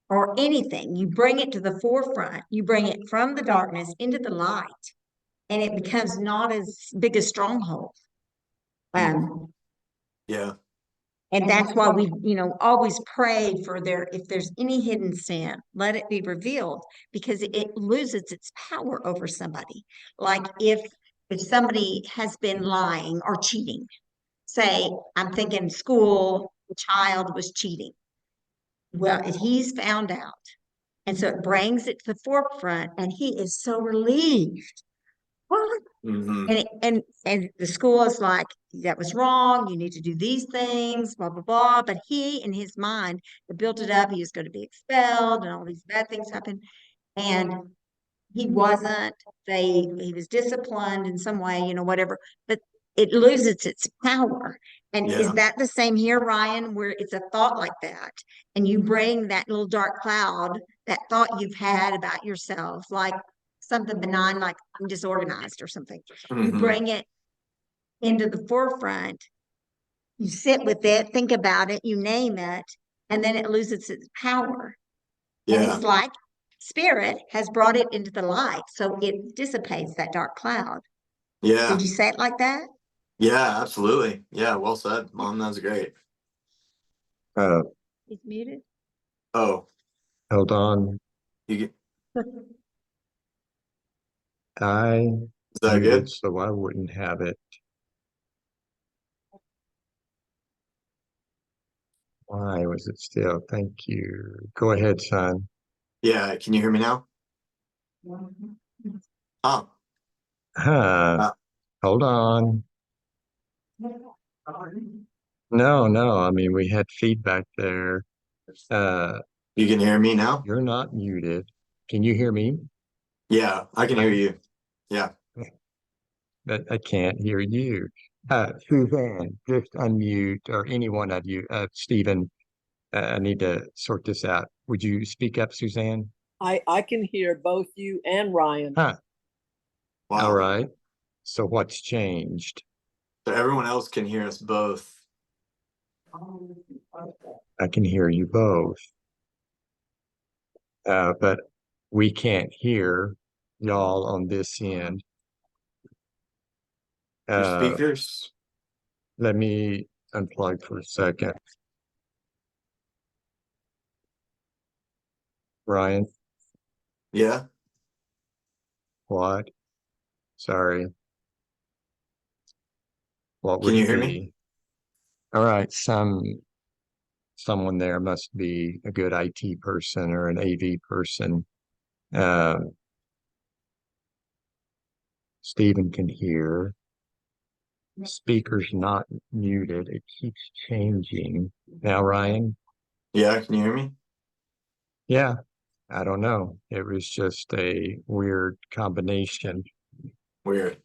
Or anything, you bring it to the forefront, you bring it from the darkness into the light, and it becomes not as big a stronghold. Yeah. And that's why we, always pray for if there's any hidden sin, let it be revealed, because it loses its power over somebody. Like if somebody has been lying or cheating, say, I'm thinking school, the child was cheating. Well, if he's found out, and so it brings it to the forefront, and he is so relieved. What? Hmm. And the school is like, that was wrong. You need to do these things, blah, blah, blah. But he, in his mind, had built it up. He was going to be expelled and all these bad things happen. And he wasn't. He was disciplined in some way, whatever. But it loses its power. And is Yeah. that the same here, Ryan, where it's a thought like that? And you bring that little dark cloud, that thought you've had about yourself, like something benign, like I'm disorganized or something. You Hmm. bring it into the forefront, you sit with it, think about it, you name it, and then it loses its power. And Yeah. it's like spirit has brought it into the light, so it dissipates that dark cloud. Yeah. Would you say it like that? Yeah, absolutely. Yeah, well said, Mom. That was great. Uh, He's muted. Oh, hold on. you get, I is that muted good? so I wouldn't have it. Why was it still? Thank you. Go ahead, son. Yeah, can you hear me now? Oh, Huh. uh, Hold on. No, no. I mean, we had feedback there. Uh, you can hear me now? you're not muted. Can you hear me? Yeah, I can hear you. Yeah. But I can't hear you. Suzanne, just unmute or anyone of you. Stephen, I need to sort this out. Would you speak up, Suzanne? I can hear both you and Ryan. Huh. All Wow. right. So what's changed? So everyone else can hear us both. I can hear you both. But we can't hear y'all on this end. Your Uh, speakers? let me unplug for a second. Ryan, Yeah. what? Sorry. What Can would you it hear me? be? All right, someone there must be a good IT person or an AV person. Uh, Stephen can hear. Speaker's not muted. It keeps changing. Now, Ryan? Yeah, can you hear me? Yeah, I don't know. It was just a weird combination. Weird.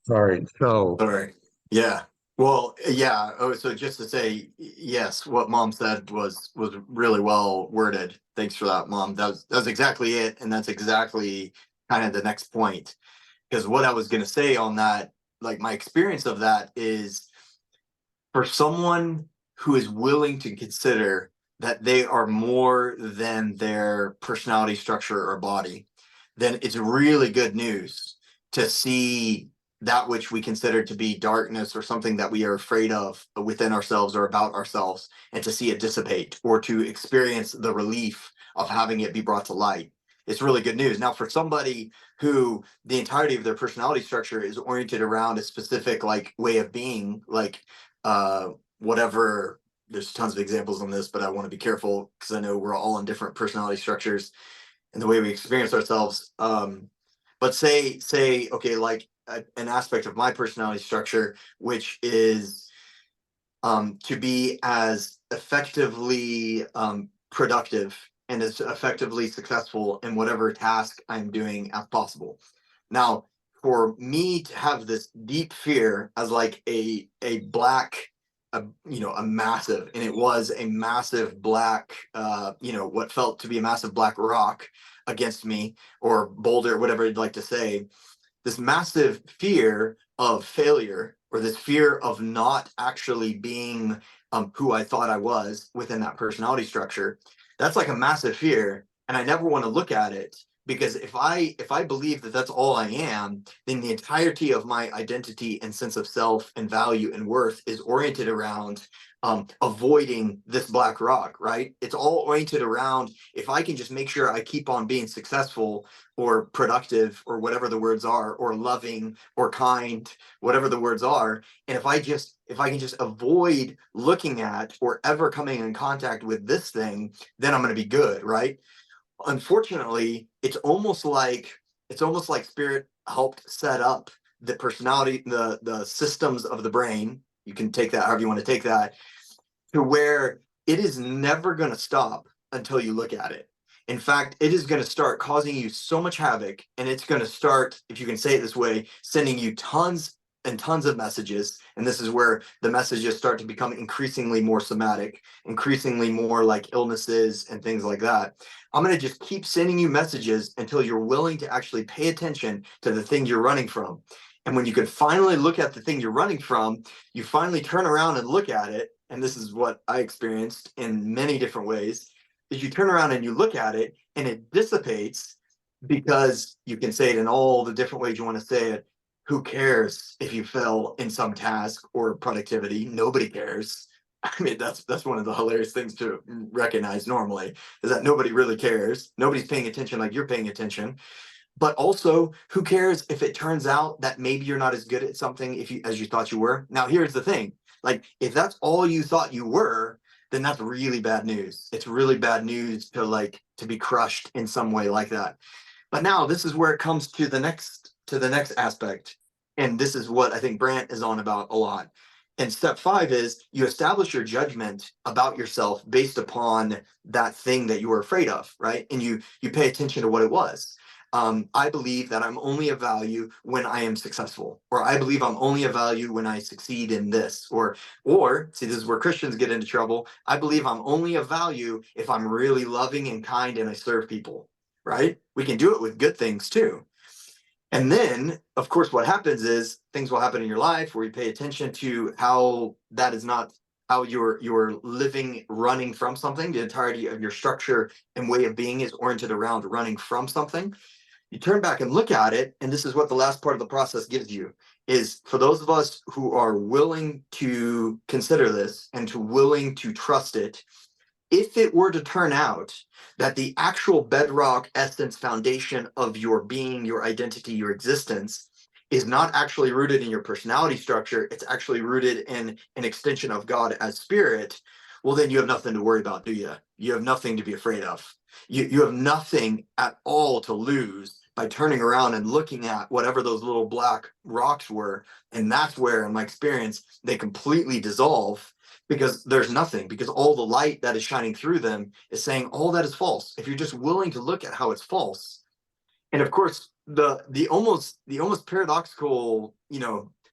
Sorry. So, Sorry. Yeah. Well, yeah. Oh, so just to say, yes, what Mom said was really well worded. Thanks for that, Mom. That's exactly it, and that's exactly kind of the next point. Because what I was gonna say on that, like my experience of that is for someone who is willing to consider that they are more than their personality structure or body, then it's really good news to see that which we consider to be darkness or something that we are afraid of within ourselves or about ourselves, and to see it dissipate or to experience the relief of having it be brought to light. It's really good news. Now, for somebody who the entirety of their personality structure is oriented around a specific like way of being, like uh whatever, there's tons of examples on this, but I want to be careful because I know we're all in different personality structures and the way we experience ourselves. But say okay, like an aspect of my personality structure, which is to be as effectively productive and as effectively successful in whatever task I'm doing as possible. Now, for me to have this deep fear as like a black, a massive, and it was a massive black, what felt to be a massive black rock against me, or boulder, whatever you'd like to say, this massive fear of failure, or this fear of not actually being who I thought I was within that personality structure. That's like a massive fear. And I never want to look at it Because if I believe that that's all I am, then the entirety of my identity and sense of self and value and worth is oriented around avoiding this black rock, right? It's all oriented around, if I can just make sure I keep on being successful or productive or whatever the words are, or loving or kind, whatever the words are, and if I can just avoid looking at or ever coming in contact with this thing, then I'm going to be good, right? Unfortunately, it's almost like spirit helped set up the personality, the systems of the brain. You can take that however you want to take that, to where it is never going to stop until you look at it. In fact, it is going to start causing you so much havoc, and it's going to start, if you can say it this way, sending you tons and tons of messages. And this is where the messages start to become increasingly more somatic, increasingly more like illnesses and things like that. I'm going to just keep sending you messages until you're willing to actually pay attention to the thing you're running from. And when you can finally look at the thing you're running from, you finally turn around and look at it. And this is what I experienced in many different ways, is you turn around and you look at it and it dissipates, because you can say it in all the different ways you want to say it. Who cares if you fail in some task or productivity? Nobody cares. I mean, that's one of the hilarious things to recognize normally, is that nobody really cares. Nobody's paying attention like you're paying attention. But also, who cares if it turns out that maybe you're not as good at something as you thought you were? Now, here's the thing. Like, if that's all you thought you were, then that's really bad news. It's really bad news to be crushed in some way like that. But now this is where it comes to the next aspect. And this is what I think Brant is on about a lot. And step 5 is you establish your judgment about yourself based upon that thing that you were afraid of, right? And you pay attention to what it was. I believe that I'm only of value when I am successful, or I believe I'm only of value when I succeed in this, or see, this is where Christians get into trouble. I believe I'm only of value if I'm really loving and kind and I serve people, right? We can do it with good things too. And then, of course, what happens is things will happen in your life where you pay attention to how that is not how you're living, running from something. The entirety of your structure and way of being is oriented around running from something. You turn back and look at it, and this is what the last part of the process gives you, is for those of us who are willing to consider this and willing to trust it. If it were to turn out that the actual bedrock essence foundation of your being, your identity, your existence is not actually rooted in your personality structure, it's actually rooted in an extension of God as spirit, well, then you have nothing to worry about, do you? You have nothing to be afraid of. You have nothing at all to lose by turning around and looking at whatever those little black rocks were. And that's where, in my experience, they completely dissolve, because there's nothing, because all the light that is shining through them is saying all that is false. If you're just willing to look at how it's false. And of course, the almost paradoxical,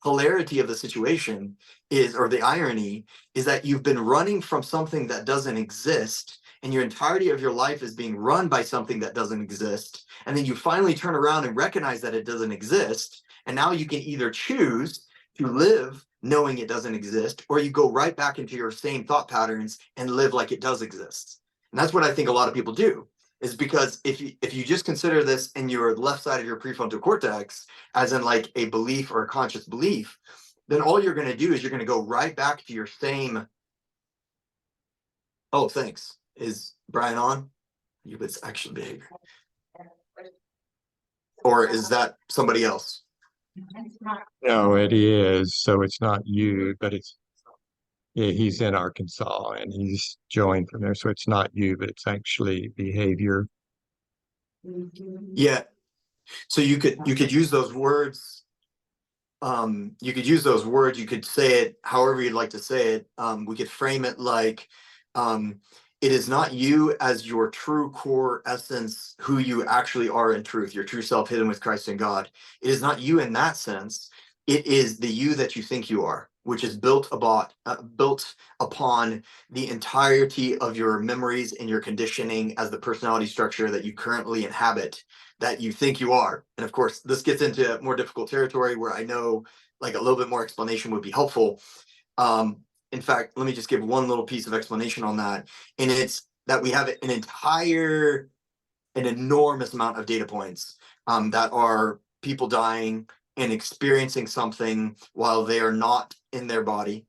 hilarity of the situation is, or the irony is, that you've been running from something that doesn't exist, and your entirety of your life is being run by something that doesn't exist. And then you finally turn around and recognize that it doesn't exist. And now you can either choose to live knowing it doesn't exist, or you go right back into your same thought patterns and live like it does exist. And that's what I think a lot of people do, is because if you just consider this in your left side of your prefrontal cortex as in like a belief or a conscious belief, then all you're going to do is you're going to go right back to your same. Oh, thanks. Is Brian on? You would actually behavior. Or is that somebody else? No, it is. So it's not you, but yeah, he's in Arkansas and he's joined from there. So it's not you, but it's actually behavior. Yeah. So you could use those words. You could use those words. You could say it however you'd like to say it. We could frame it like, it is not you as your true core essence, who you actually are in truth, your true self hidden with Christ and God. It is not you in that sense. It is the you that you think you are, which is built upon the entirety of your memories and your conditioning as the personality structure that you currently inhabit, that you think you are. And of course, this gets into more difficult territory where I know like a little bit more explanation would be helpful. In fact, let me just give one little piece of explanation on that. And it's that we have an entire an enormous amount of data points that are people dying and experiencing something while they are not in their body,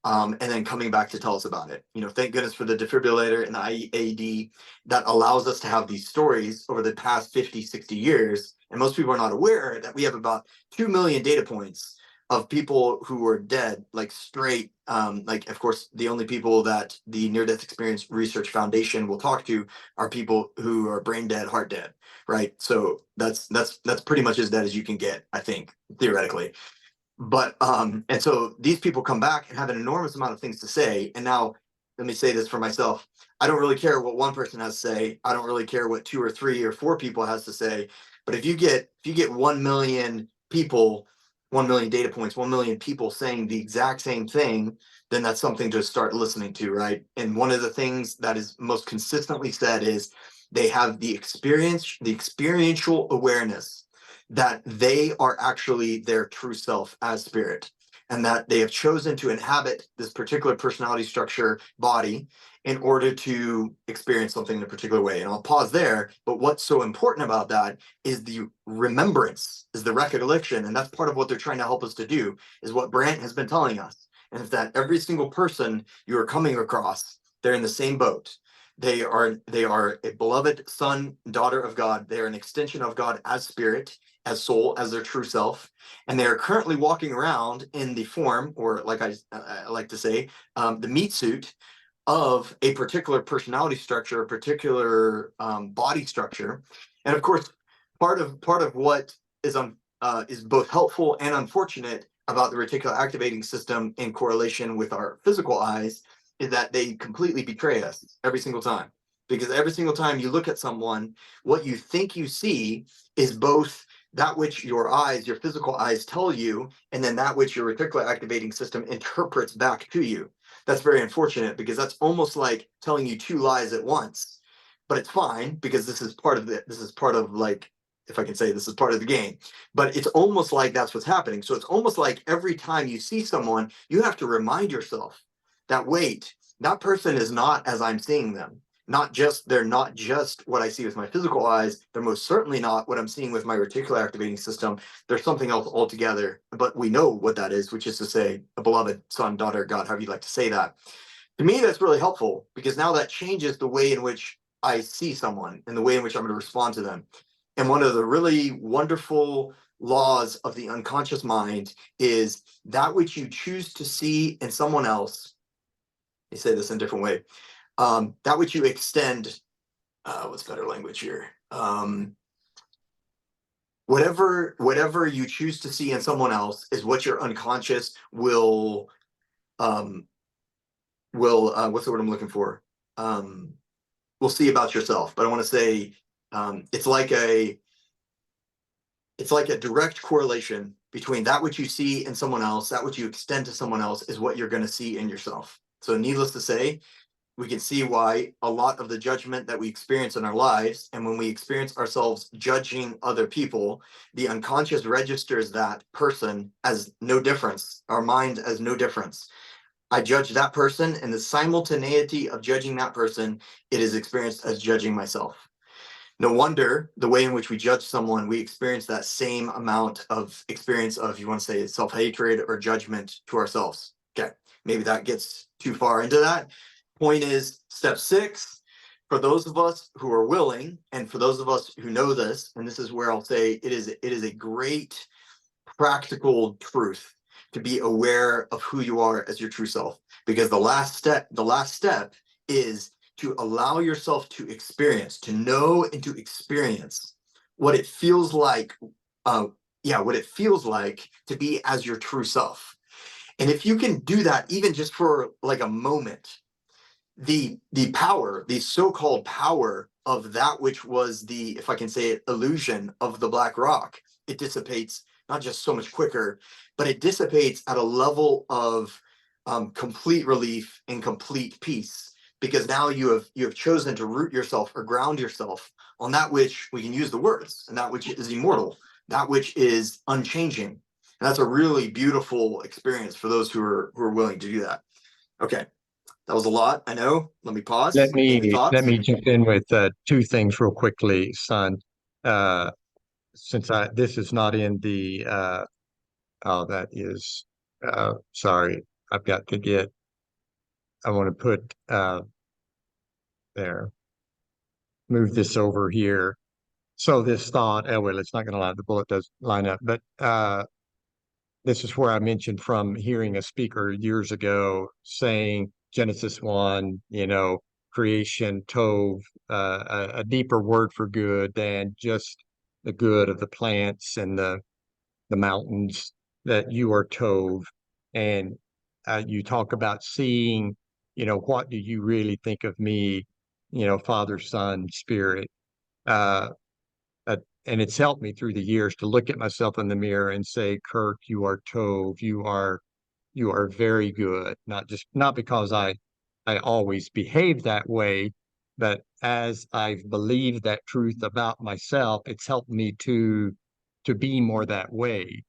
and then coming back to tell us about it. Thank goodness for the defibrillator and the IAD that allows us to have these stories over the past 50, 60 years. And most people are not aware that we have about 2 million data points of people who were dead, like straight, like, of course, the only people that the Near-Death Experience Research Foundation will talk to are people who are brain dead, heart dead, right? So that's pretty much as dead as you can get, I think, theoretically. But and so these people come back and have an enormous amount of things to say. And now let me say this for myself. I don't really care what one person has to say. I don't really care what 2 or 3 or 4 people has to say. But if you get 1 million people, 1 million data points, 1 million people saying the exact same thing, then that's something to start listening to, right? And one of the things that is most consistently said is they have the experiential awareness that they are actually their true self as spirit, and that they have chosen to inhabit this particular personality structure body in order to experience something in a particular way. And I'll pause there. But what's so important about that is the remembrance, is the recollection. And that's part of what they're trying to help us to do, is what Brant has been telling us. And it's that every single person you are coming across, they're in the same boat. They are a beloved son, daughter of God. They are an extension of God as spirit, as soul, as their true self. And they are currently walking around in the form, or like I like to say, the meat suit of a particular personality structure, a particular body structure. And of course, part of what is both helpful and unfortunate about the reticular activating system in correlation with our physical eyes is that they completely betray us every single time. Because every single time you look at someone, what you think you see is both that which your eyes, your physical eyes tell you, and then that which your reticular activating system interprets back to you. That's very unfortunate, because that's almost like telling you 2 lies at once. But it's fine, because this is part of like, if I can say, this is part of the game. But it's almost like that's what's happening. So it's almost like every time you see someone, you have to remind yourself that, wait, that person is not as I'm seeing them. They're not just what I see with my physical eyes. They're most certainly not what I'm seeing with my reticular activating system. There's something else altogether, but we know what that is, which is to say, a beloved son, daughter, God, however you'd like to say that. To me, that's really helpful, because now that changes the way in which I see someone and the way in which I'm going to respond to them. And one of the really wonderful laws of the unconscious mind is that which you choose to see in someone else. They say this in a different way. That which you extend, what's better language here? Whatever you choose to see in someone else is what your unconscious will what's the word I'm looking for? We'll see about yourself. But I want to say it's like a direct correlation between that which you see in someone else, that which you extend to someone else, is what you're going to see in yourself. So needless to say, we can see why a lot of the judgment that we experience in our lives, and when we experience ourselves judging other people, the unconscious registers that person as no difference, our mind as no difference. I judge that person, and the simultaneity of judging that person, it is experienced as judging myself. No wonder the way in which we judge someone, we experience that same amount of experience of, you want to say, self-hatred or judgment to ourselves. Okay, maybe that gets too far into that. Point is, step 6, for those of us who are willing, and for those of us who know this, and this is where I'll say it is a great practical truth to be aware of who you are as your true self. Because the last step is to allow yourself to experience, to know and to experience what it feels like, what it feels like to be as your true self. And if you can do that, even just for like a moment, the power, the so-called power of that which was the, if I can say it, illusion of the black rock, it dissipates not just so much quicker, but it dissipates at a level of complete relief and complete peace, because now you have chosen to root yourself or ground yourself on that which, we can use the words, and that which is immortal, that which is unchanging. And that's a really beautiful experience for those who are willing to do that. Okay. That was a lot. I know. Let me Let pause. Any me let thoughts? me jump in with two things real quickly, son. Uh, since this is not in the oh, that is sorry, I've got to get. I want to put there, move this over here. So this thought, oh well, it's not going to line. The bullet does line up, but this is where I mentioned from hearing a speaker years ago saying Genesis 1, creation, Tov, a deeper word for good than just the good of the plants and the mountains, that you are Tov. And you talk about seeing, what do you really think of me, Father, Son, Spirit. Uh, uh, and it's helped me through the years to look at myself in the mirror and say, Kirk, you are Tove, you are very good. Not because I always behave that way, but as I've believed that truth about myself, it's helped me to be more that way.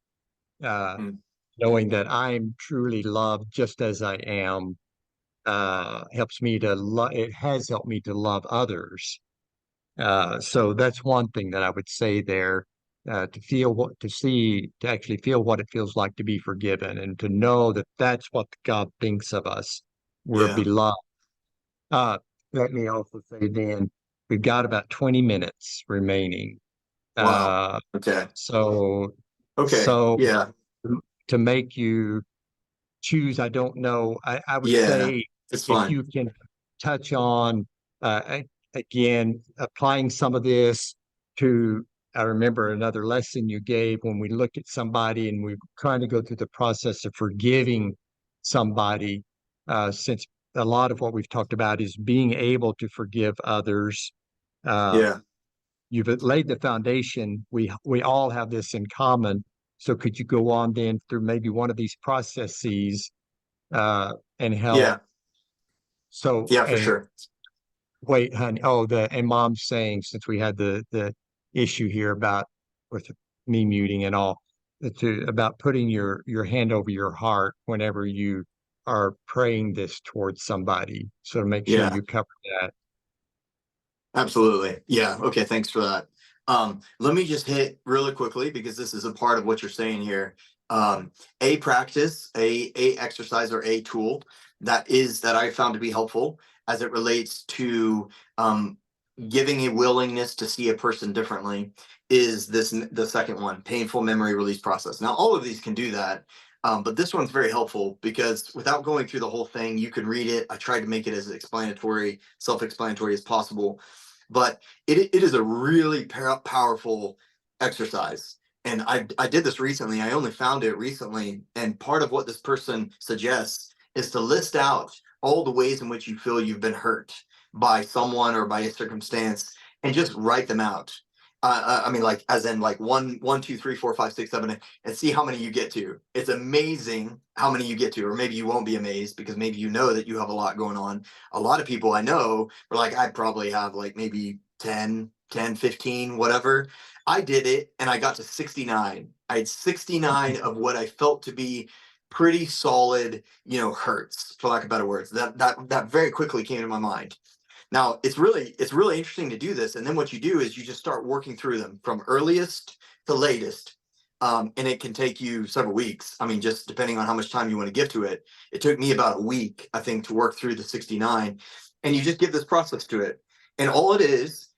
Uh, Mm, Knowing that I'm truly loved just as I am, helps me to love. It has helped me to love others. So that's one thing that I would say there, to actually feel what it feels like to be forgiven and to know that that's what God thinks of us. We're yeah. beloved. Uh, Let me also say then, we've got about 20 minutes remaining. Wow. Uh, Okay. so, Okay. so Yeah. to make you choose, I don't know. I would Yeah. say It's if fine. you can touch on, again, applying some of this to, I remember another lesson you gave when we looked at somebody and we were trying to go through the process of forgiving somebody, since a lot of what we've talked about is being able to forgive others. Uh, Yeah. you've laid the foundation. We all have this in common. So could you go on then through maybe one of these processes, and help? Yeah. So, Yeah, for and sure. wait, honey. Oh, and mom's saying, since we had the issue here about with me muting and all, about putting your hand over your heart whenever you are praying this towards somebody. So to make sure Yeah. you cover that. Absolutely. Yeah. Okay. Thanks for that. Let me just hit really quickly because this is a part of what you're saying here. A practice, a exercise or a tool that I found to be helpful as it relates to giving a willingness to see a person differently is the second one, painful memory release process. Now, all of these can do that. But this one's very helpful because without going through the whole thing, you can read it. I tried to make it as explanatory, self-explanatory as possible, but it is a really powerful exercise. And I did this recently. I only found it recently. And part of what this person suggests is to list out all the ways in which you feel you've been hurt by someone or by a circumstance and just write them out. I mean, like, as in like 1, 2, 3, 4, 5, 6, 7, and see how many you get to. It's amazing how many you get to, or maybe you won't be amazed because maybe you know that you have a lot going on. A lot of people I know are like, I probably have like maybe 10, 15, whatever. I did it and I got to 69. I had 69 of what I felt to be pretty solid, hurts, for lack of better words. That very quickly came to my mind. Now it's really interesting to do this, and then what you do is you just start working through them from earliest to latest, and it can take you several weeks. I mean, just depending on how much time you want to give to it. It took me about a week, I think, to work through the 69, and you just give this process to it, and all it is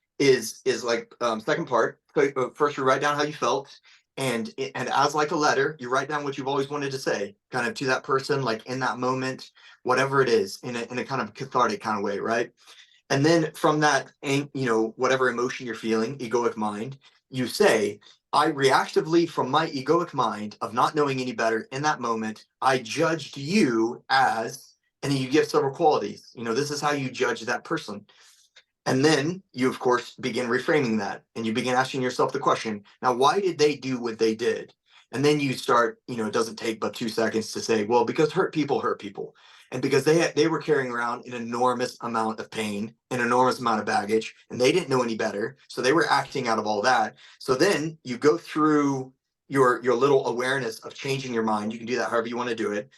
like second part. First, you write down how you felt. And as like a letter, you write down what you've always wanted to say, kind of to that person, like in that moment, whatever it is, in a kind of cathartic kind of way, right? And then from that, whatever emotion you're feeling, egoic mind, you say, I reactively, from my egoic mind of not knowing any better in that moment, I judged you as, and then you give several qualities. This is how you judge that person. And then you, of course, begin reframing that and you begin asking yourself the question, now, why did they do what they did? And then you start, it doesn't take but 2 seconds to say, well, because hurt people hurt people. And because they were carrying around an enormous amount of pain, an enormous amount of baggage, and they didn't know any better. So they were acting out of all that. So then you go through your little awareness of changing your mind. You can do that however you want to do it.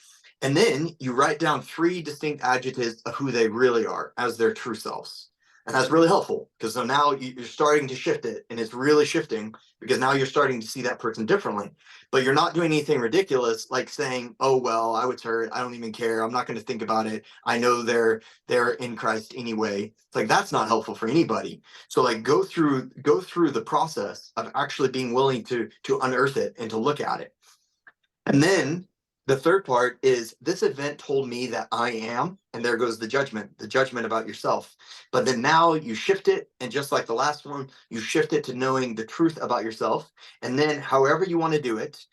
And then you write down 3 distinct adjectives of who they really are as their true selves. And that's really helpful because so now you're starting to shift it, and it's really shifting because now you're starting to see that person differently. But you're not doing anything ridiculous like saying, "Oh well, I was hurt. I don't even care. I'm not going to think about it. I know they're in Christ anyway." It's like that's not helpful for anybody. So like go through the process of actually being willing to unearth it and to look at it. And then the third part is this event told me that I am, and there goes the judgment about yourself. But then now you shift it, and just like the last one, you shift it to knowing the truth about yourself. And then however you want to do it,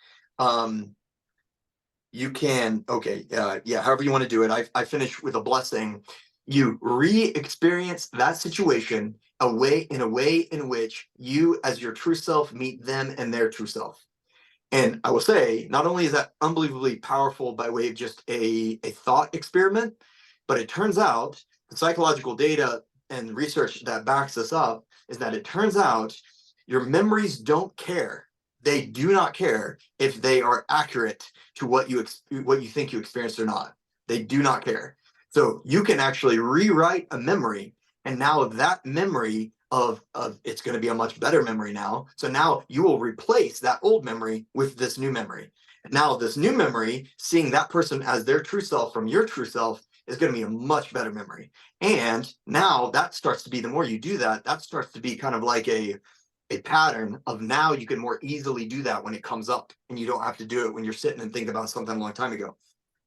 you can, however you want to do it. I finish with a blessing. You re-experience that situation in a way in which you as your true self meet them and their true self. And I will say, not only is that unbelievably powerful by way of just a thought experiment, but it turns out the psychological data and research that backs this up is that it turns out your memories don't care. They do not care if they are accurate to what you think you experienced or not. They do not care. So you can actually rewrite a memory, and now that memory of it's going to be a much better memory now. So now you will replace that old memory with this new memory. Now this new memory, seeing that person as their true self from your true self, is going to be a much better memory. And now that starts to be, the more you do that, that starts to be kind of like a pattern of now you can more easily do that when it comes up, and you don't have to do it when you're sitting and thinking about something a long time ago.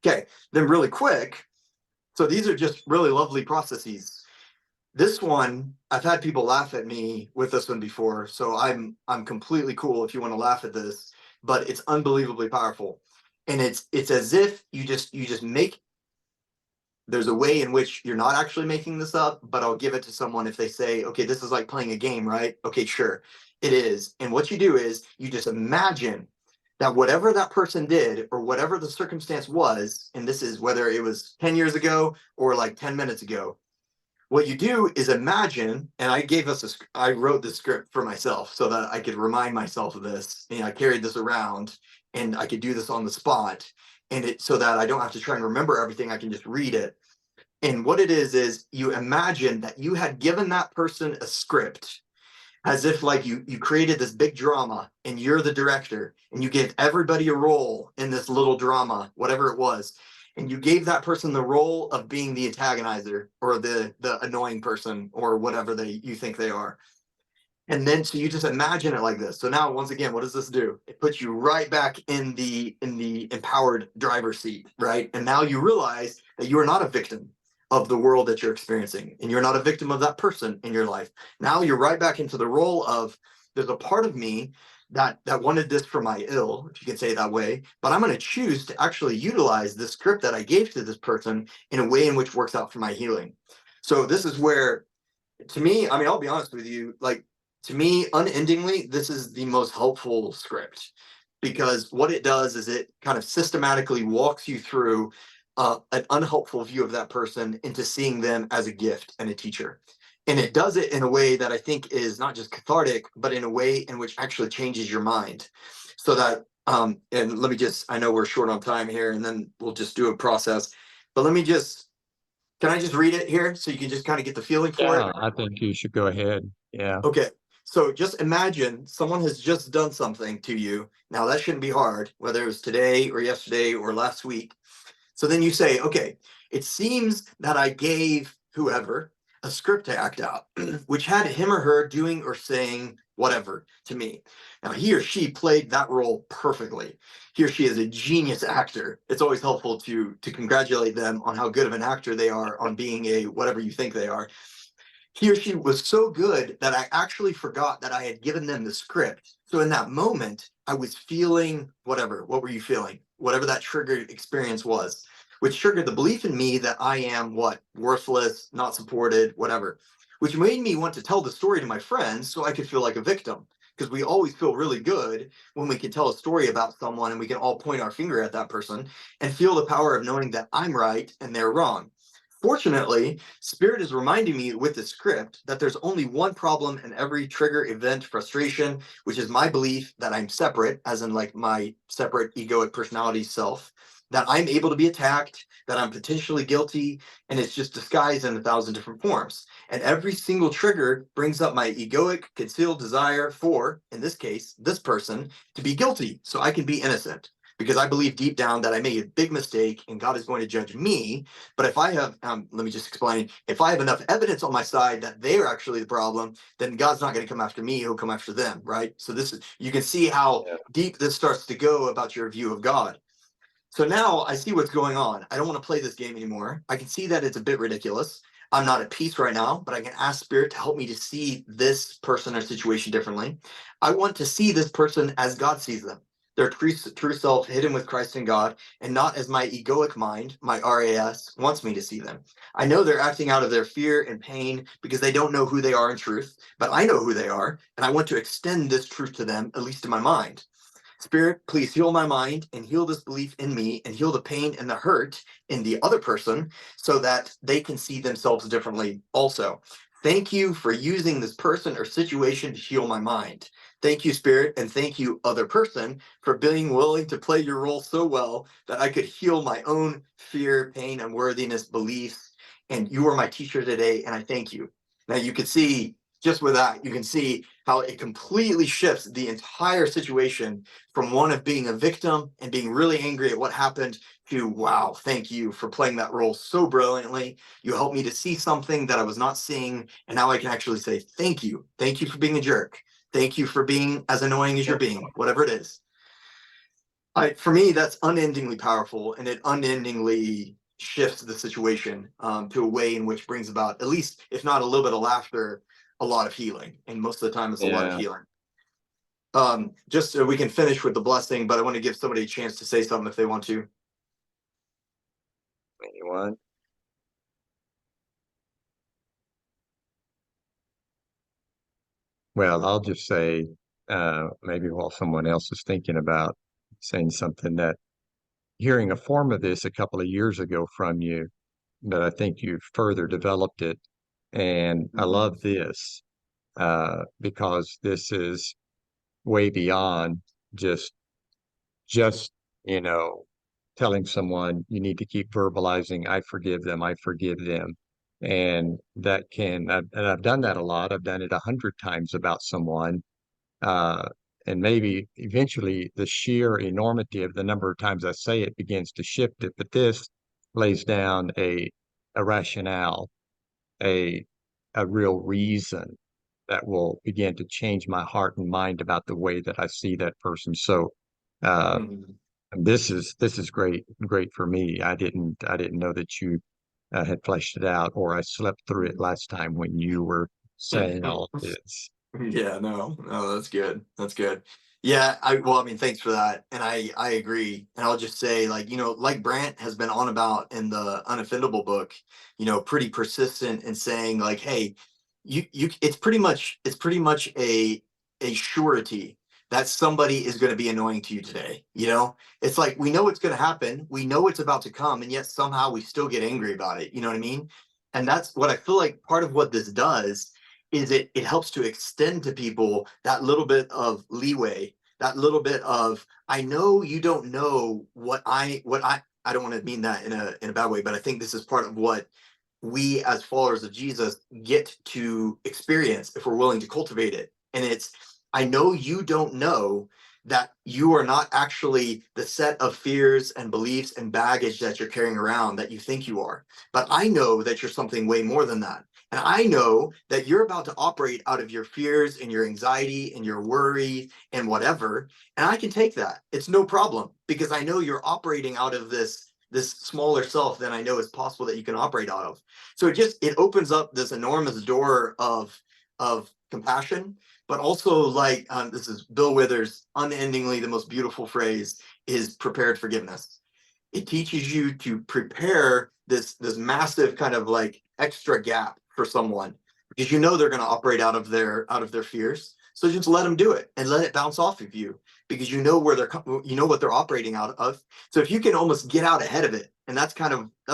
Okay, then really quick. So these are just really lovely processes. This one, I've had people laugh at me with this one before, so I'm completely cool if you want to laugh at this, but it's unbelievably powerful. And it's as if you just make, there's a way in which you're not actually making this up, but I'll give it to someone if they say, okay, this is like playing a game, right? Okay, sure, it is. And what you do is you just imagine that whatever that person did or whatever the circumstance was, and this is whether it was 10 years ago or like 10 minutes ago, what you do is imagine, and I wrote this script for myself so that I could remind myself of this, and I carried this around, and I could do this on the spot, and it so that I don't have to try and remember everything, I can just read it. And what it is you imagine that you had given that person a script, as if like you created this big drama and you're the director, and you gave everybody a role in this little drama, whatever it was, and you gave that person the role of being the antagonizer or the annoying person or whatever you think they are. And then so you just imagine it like this. So now once again, what does this do? It puts you right back in the empowered driver's seat, right? And now you realize that you are not a victim of the world that you're experiencing, and you're not a victim of that person in your life. Now you're right back into the role of, there's a part of me that wanted this for my ill, if you can say it that way, but I'm going to choose to actually utilize the script that I gave to this person in a way in which works out for my healing. So this is where, to me, I mean, I'll be honest with you, like, to me, unendingly, this is the most helpful script, because what it does is it kind of systematically walks you through an unhelpful view of that person into seeing them as a gift and a teacher. And it does it in a way that I think is not just cathartic, but in a way in which actually changes your mind. So that, and let me just, I know we're short on time here, and then we'll just do a process, but can I just read it here so you can just kind of get the feeling for Yeah, it? I think you should go ahead. Yeah. Okay. So just imagine someone has just done something to you. Now that shouldn't be hard, whether it was today or yesterday or last week. So then you say, okay, it seems that I gave whoever a script to act out, which had him or her doing or saying whatever to me. Now he or she played that role perfectly. He or she is a genius actor. It's always helpful to congratulate them on how good of an actor they are on being a whatever you think they are. He or she was so good that I actually forgot that I had given them the script. So in that moment, I was feeling whatever. What were you feeling? Whatever that triggered experience was, which triggered the belief in me that I am what? Worthless, not supported, whatever, which made me want to tell the story to my friends so I could feel like a victim. Because we always feel really good when we can tell a story about someone and we can all point our finger at that person and feel the power of knowing that I'm right and they're wrong. Fortunately, Spirit is reminding me with the script that there's only one problem in every trigger, event, frustration, which is my belief that I'm separate, as in like my separate egoic personality self, that I'm able to be attacked, that I'm potentially guilty, and it's just disguised in 1,000 different forms. And every single trigger brings up my egoic, concealed desire for, in this case, this person to be guilty so I can be innocent. Because I believe deep down that I made a big mistake and God is going to judge me. But if I have, let me just explain, if I have enough evidence on my side that they're actually the problem, then God's not going to come after me, he'll come after them, right? So this is, you can see how deep this starts to go about your view of God. So now I see what's going on. I don't want to play this game anymore. I can see that it's a bit ridiculous. I'm not at peace right now, but I can ask Spirit to help me to see this person or situation differently. I want to see this person as God sees them. Their true self hidden with Christ and God, and not as my egoic mind, my RAS, wants me to see them. I know they're acting out of their fear and pain because they don't know who they are in truth, but I know who they are, and I want to extend this truth to them, at least in my mind. Spirit, please heal my mind and heal this belief in me and heal the pain and the hurt in the other person so that they can see themselves differently also. Thank you for using this person or situation to heal my mind. Thank you, Spirit, and thank you, other person, for being willing to play your role so well that I could heal my own fear, pain, unworthiness, beliefs. And you are my teacher today, and I thank you. Now you can see, just with that, you can see how it completely shifts the entire situation from one of being a victim and being really angry at what happened to, wow, thank you for playing that role so brilliantly. You helped me to see something that I was not seeing. And now I can actually say, thank you. Thank you for being a jerk. Thank you for being as annoying as you're being, whatever it is. For me, that's unendingly powerful, and it unendingly shifts the situation to a way in which brings about, at least, if not a little bit of laughter, a lot of healing. And most of the time it's a lot of healing. Just so we can finish with the blessing, but I want to give somebody a chance to say something if they want to. Anyone? Well, I'll just say, maybe while someone else is thinking about saying something, that hearing a form of this a couple of years ago from you, but I think you've further developed it. And I love this because this is way beyond just just you know telling someone you need to keep verbalizing, I forgive them. And that can, and I've done that a lot. I've done it 100 times about someone. Uh, and maybe eventually the sheer enormity of the number of times I say it begins to shift it. But this lays down a rationale, a a real reason that will begin to change my heart and mind about the way that I see that person. So uh, this is great for me. I didn't know that you had fleshed it out, or I slept through it last time when you were saying all of this. Yeah, no, that's good. That's good. Yeah, well, I mean, thanks for that. And I agree. And I'll just say, like, like Brant has been on about in the Unoffendable book, pretty persistent in saying, like, hey, it's pretty much a surety that somebody is going to be annoying to you today. It's like we know it's going to happen, we know it's about to come, and yet somehow we still get angry about it. You know what I mean? And that's what I feel like part of what this does is it helps to extend to people that little bit of leeway, that little bit of, I know you don't know what I don't want to mean that in a bad way, but I think this is part of what we as followers of Jesus get to experience if we're willing to cultivate it. And it's, I know you don't know that you are not actually the set of fears and beliefs and baggage that you're carrying around that you think you are. But I know that you're something way more than that. And I know that you're about to operate out of your fears and your anxiety and your worry and whatever. And I can take that. It's no problem because I know you're operating out of this smaller self than I know is possible that you can operate out of. So it opens up this enormous door of compassion, but also like this is Bill Withers' unendingly the most beautiful phrase is prepared forgiveness. It teaches you to prepare this massive kind of like extra gap for someone because they're going to operate out of their fears. So just let them do it and let it bounce off of you because where what they're operating out of. So if you can almost get out ahead of it, and that's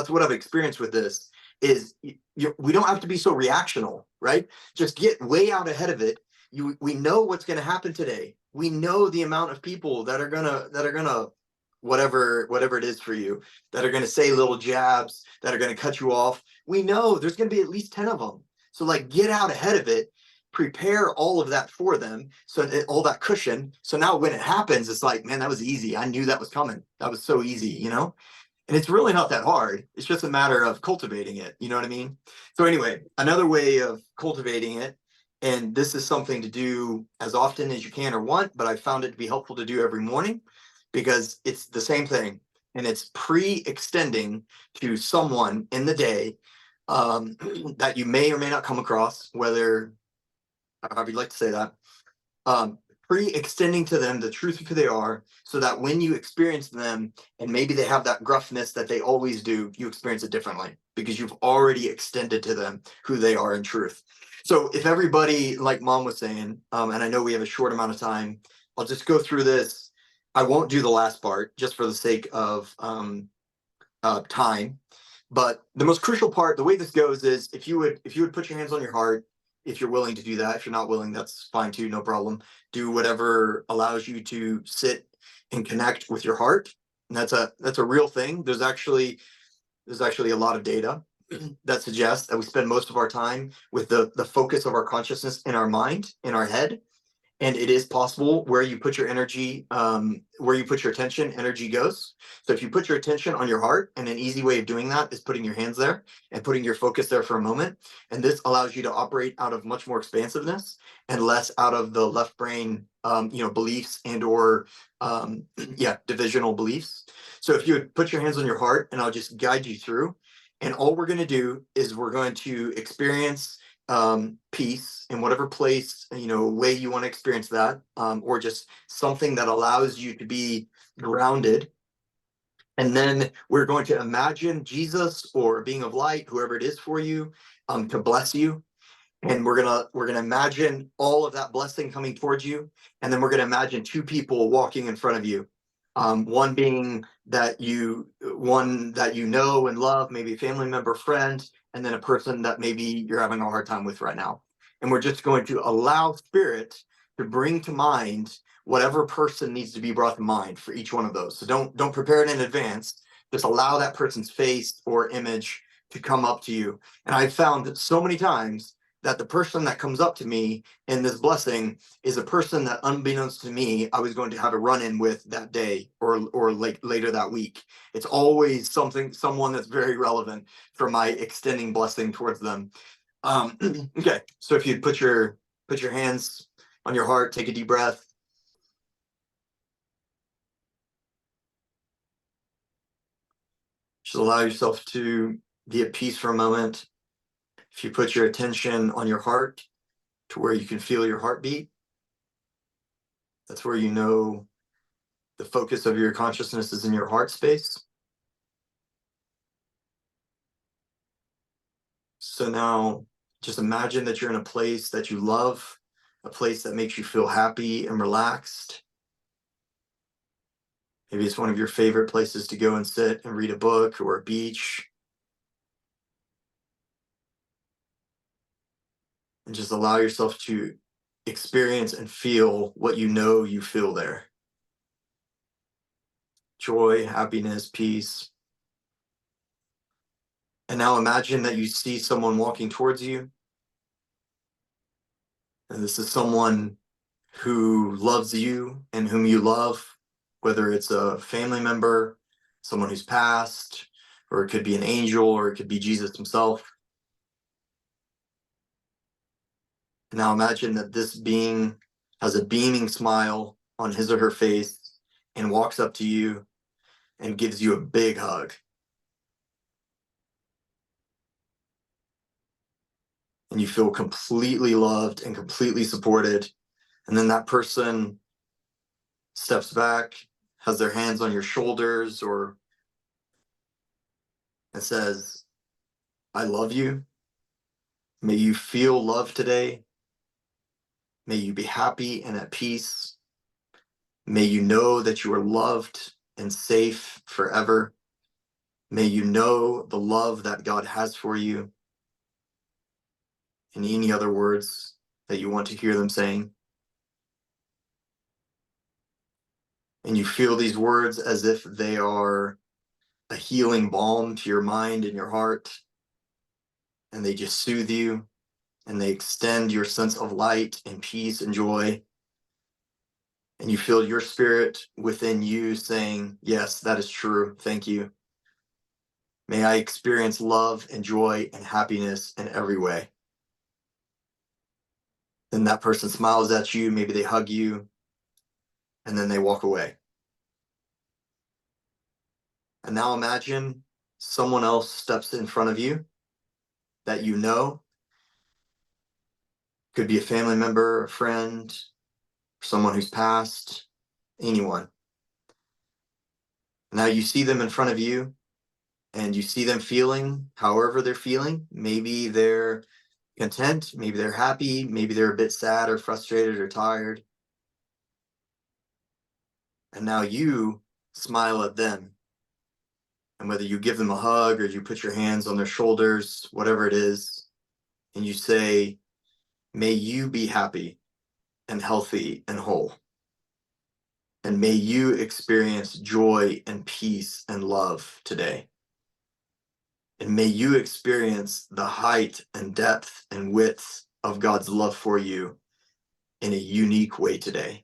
what I've experienced with this is we don't have to be so reactional, right? Just get way out ahead of it. We know what's going to happen today. We know the amount of people that are gonna whatever it is for you, that are going to say little jabs, that are going to cut you off. We know there's going to be at least 10 of them. So like, get out ahead of it, prepare all of that for them, so that all that cushion. So now when it happens, it's like, man, that was easy. I knew that was coming. That was so easy, you know? And it's really not that hard. It's just a matter of cultivating it. You know what I mean? So anyway, another way of cultivating it, and this is something to do as often as you can or want, but I found it to be helpful to do every morning, because it's the same thing, and it's pre-extending to someone in the day that you may or may not come across, whether, however you'd like to say that, um, pre-extending to them the truth of who they are, so that when you experience them and maybe they have that gruffness that they always do, you experience it differently because you've already extended to them who they are in truth. So if everybody, like Mom was saying, and I know we have a short amount of time, I'll just go through this. I won't do the last part just for the sake of time. But the most crucial part, the way this goes, is if you would put your hands on your heart, if you're willing to do that. If you're not willing, that's fine too, no problem. Do whatever allows you to sit and connect with your heart. And that's a real thing. There's actually a lot of data that suggests that we spend most of our time with the focus of our consciousness in our mind, in our head. And it is possible, where you put your energy, where you put your attention, energy goes. So if you put your attention on your heart, and an easy way of doing that is putting your hands there and putting your focus there for a moment. And this allows you to operate out of much more expansiveness and less out of the left brain, beliefs and or divisional beliefs. So if you would put your hands on your heart, and I'll just guide you through. And all we're going to do is we're going to experience peace in whatever place, way you want to experience that, or just something that allows you to be grounded. And then we're going to imagine Jesus or a being of light, whoever it is for you, to bless you. And we're gonna imagine all of that blessing coming towards you. And then we're gonna imagine two people walking in front of you. One being one that you know and love, maybe a family member, friend, and then a person that maybe you're having a hard time with right now. And we're just going to allow Spirit to bring to mind whatever person needs to be brought to mind for each one of those. So don't prepare it in advance. Just allow that person's face or image to come up to you. And I've found so many times that the person that comes up to me in this blessing is a person that, unbeknownst to me, I was going to have a run-in with that day or like later that week. It's always someone that's very relevant for my extending blessing towards them. Okay, so if you'd put your hands on your heart, take a deep breath. Just allow yourself to be at peace for a moment. If you put your attention on your heart to where you can feel your heartbeat, that's where you know the focus of your consciousness is in your heart space. So now just imagine that you're in a place that you love, a place that makes you feel happy and relaxed. Maybe it's one of your favorite places to go and sit and read a book, or a beach. And just allow yourself to experience and feel what you feel there. Joy, happiness, peace. And now imagine that you see someone walking towards you. And this is someone who loves you and whom you love, whether it's a family member, someone who's passed, or it could be an angel, or it could be Jesus himself. And now imagine that this being has a beaming smile on his or her face and walks up to you and gives you a big hug. And you feel completely loved and completely supported. And then that person steps back, has their hands on your shoulders, and says, I love you. May you feel love today. May you be happy and at peace. May you know that you are loved and safe forever. May you know the love that God has for you. And any other words that you want to hear them saying. And you feel these words as if they are a healing balm to your mind and your heart. And they just soothe you, and they extend your sense of light and peace and joy. And you feel your spirit within you saying, yes, that is true. Thank you. May I experience love and joy and happiness in every way. Then that person smiles at you, maybe they hug you, and then they walk away. And now imagine someone else steps in front of you that you know. Could be a family member, a friend, someone who's passed, anyone. Now you see them in front of you, and you see them feeling however they're feeling. Maybe they're content, maybe they're happy, maybe they're a bit sad or frustrated or tired. And now you smile at them. And whether you give them a hug or you put your hands on their shoulders, whatever it is, and you say, may you be happy and healthy and whole. And may you experience joy and peace and love today. And may you experience the height and depth and width of God's love for you in a unique way today.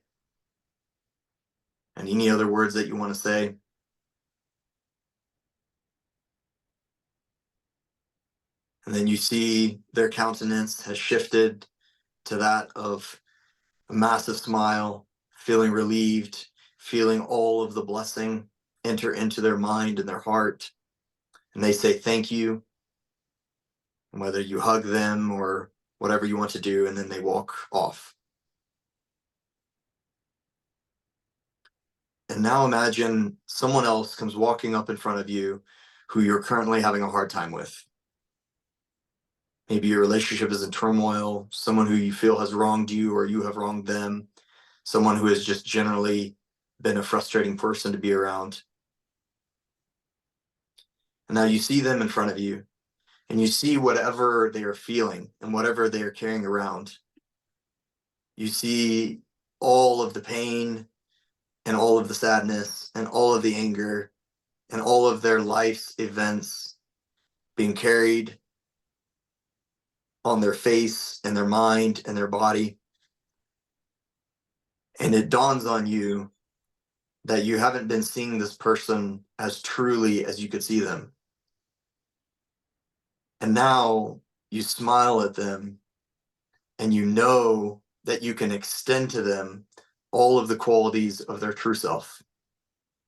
And any other words that you want to say? And then you see their countenance has shifted to that of a massive smile, feeling relieved, feeling all of the blessing enter into their mind and their heart. And they say thank you, whether you hug them or whatever you want to do, and then they walk off. And now imagine someone else comes walking up in front of you who you're currently having a hard time with. Maybe your relationship is in turmoil, someone who you feel has wronged you or you have wronged them, someone who has just generally been a frustrating person to be around. And now you see them in front of you, and you see whatever they are feeling and whatever they are carrying around. You see all of the pain and all of the sadness and all of the anger and all of their life's events being carried on their face and their mind and their body. And it dawns on you that you haven't been seeing this person as truly as you could see them. And now you smile at them, and you know that you can extend to them all of the qualities of their true self,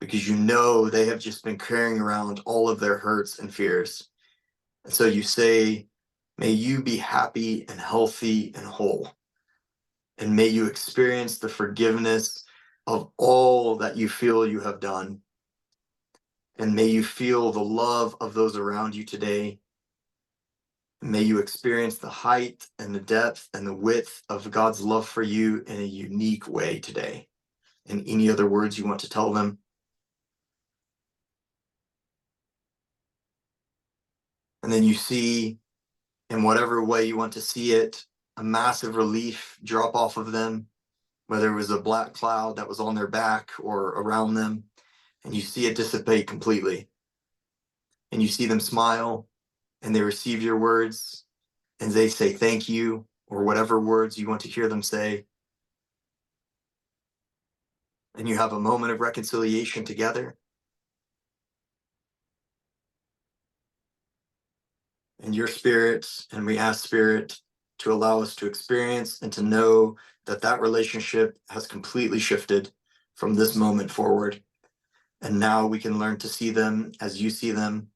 because you know they have just been carrying around all of their hurts and fears. And so you say, may you be happy and healthy and whole. And may you experience the forgiveness of all that you feel you have done. And may you feel the love of those around you today. And may you experience the height and the depth and the width of God's love for you in a unique way today. And any other words you want to tell them? And then you see, in whatever way you want to see it, a massive relief drop off of them, whether it was a black cloud that was on their back or around them, and you see it dissipate completely. And you see them smile, and they receive your words, and they say thank you, or whatever words you want to hear them say. And you have a moment of reconciliation together. And your spirit, and we ask spirit to allow us to experience and to know that that relationship has completely shifted from this moment forward. And now we can learn to see them as you see them.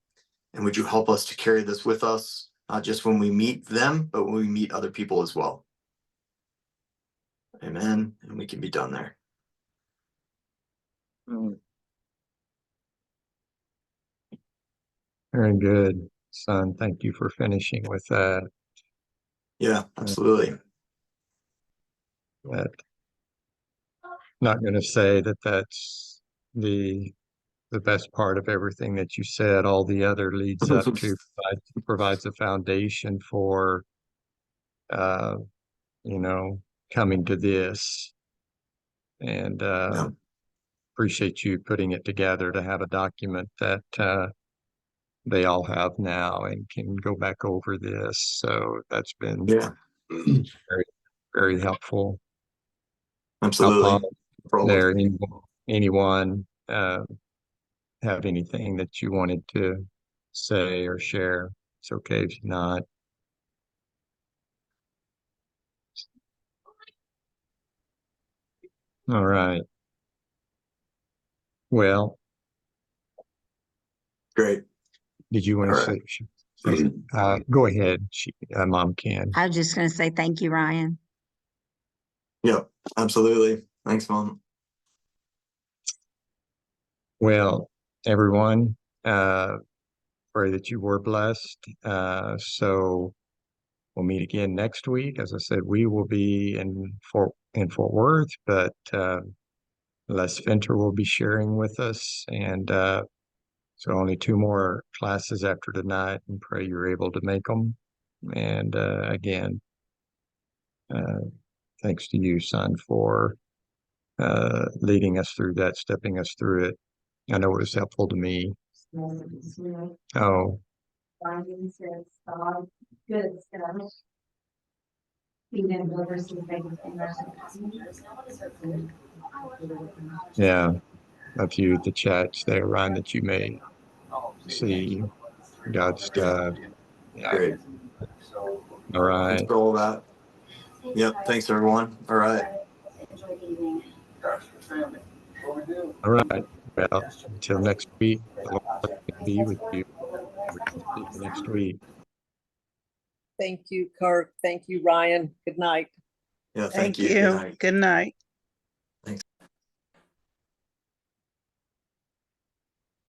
And would you help us to carry this with us, not just when we meet them, but when we meet other people as well. Amen. And we can be done there. Very good, son. Thank you for finishing with that. Yeah, absolutely. That not going to say that that's the best part of everything that you said. All the other leads up to provides a foundation for uh, you know, coming to this. And Yeah. appreciate you putting it together to have a document that they all have now and can go back over this. So that's been Yeah, very, very helpful. I'll absolutely. pause Problem. there. Anyone have anything that you wanted to say or share? It's okay if not. All right. Well, Great. did you want All to right. say go ahead. Mom can. I was just going to say thank you, Ryan. Yep, absolutely. Thanks, Mom. Well, everyone, pray that you were blessed. So we'll meet again next week. As I said, we will be in Fort Worth, but Les Finter will be sharing with us, and so only 2 more classes after tonight. And pray you're able to make them. And again, uh, thanks to you, son, for leading us through that, stepping us through it. I know it was helpful to me. Oh, yeah, a few of the chats there, Ryan, that you may see God's stuff. Yeah. Great. All Thanks right. for all that. Yep. Thanks, everyone. All right. All right. Well, until next week, the Lord be with you. We will see you next week. Thank you, Kirk. Thank you, Ryan. Good night. Yeah. Thank Thank you. Good you. night. Good night.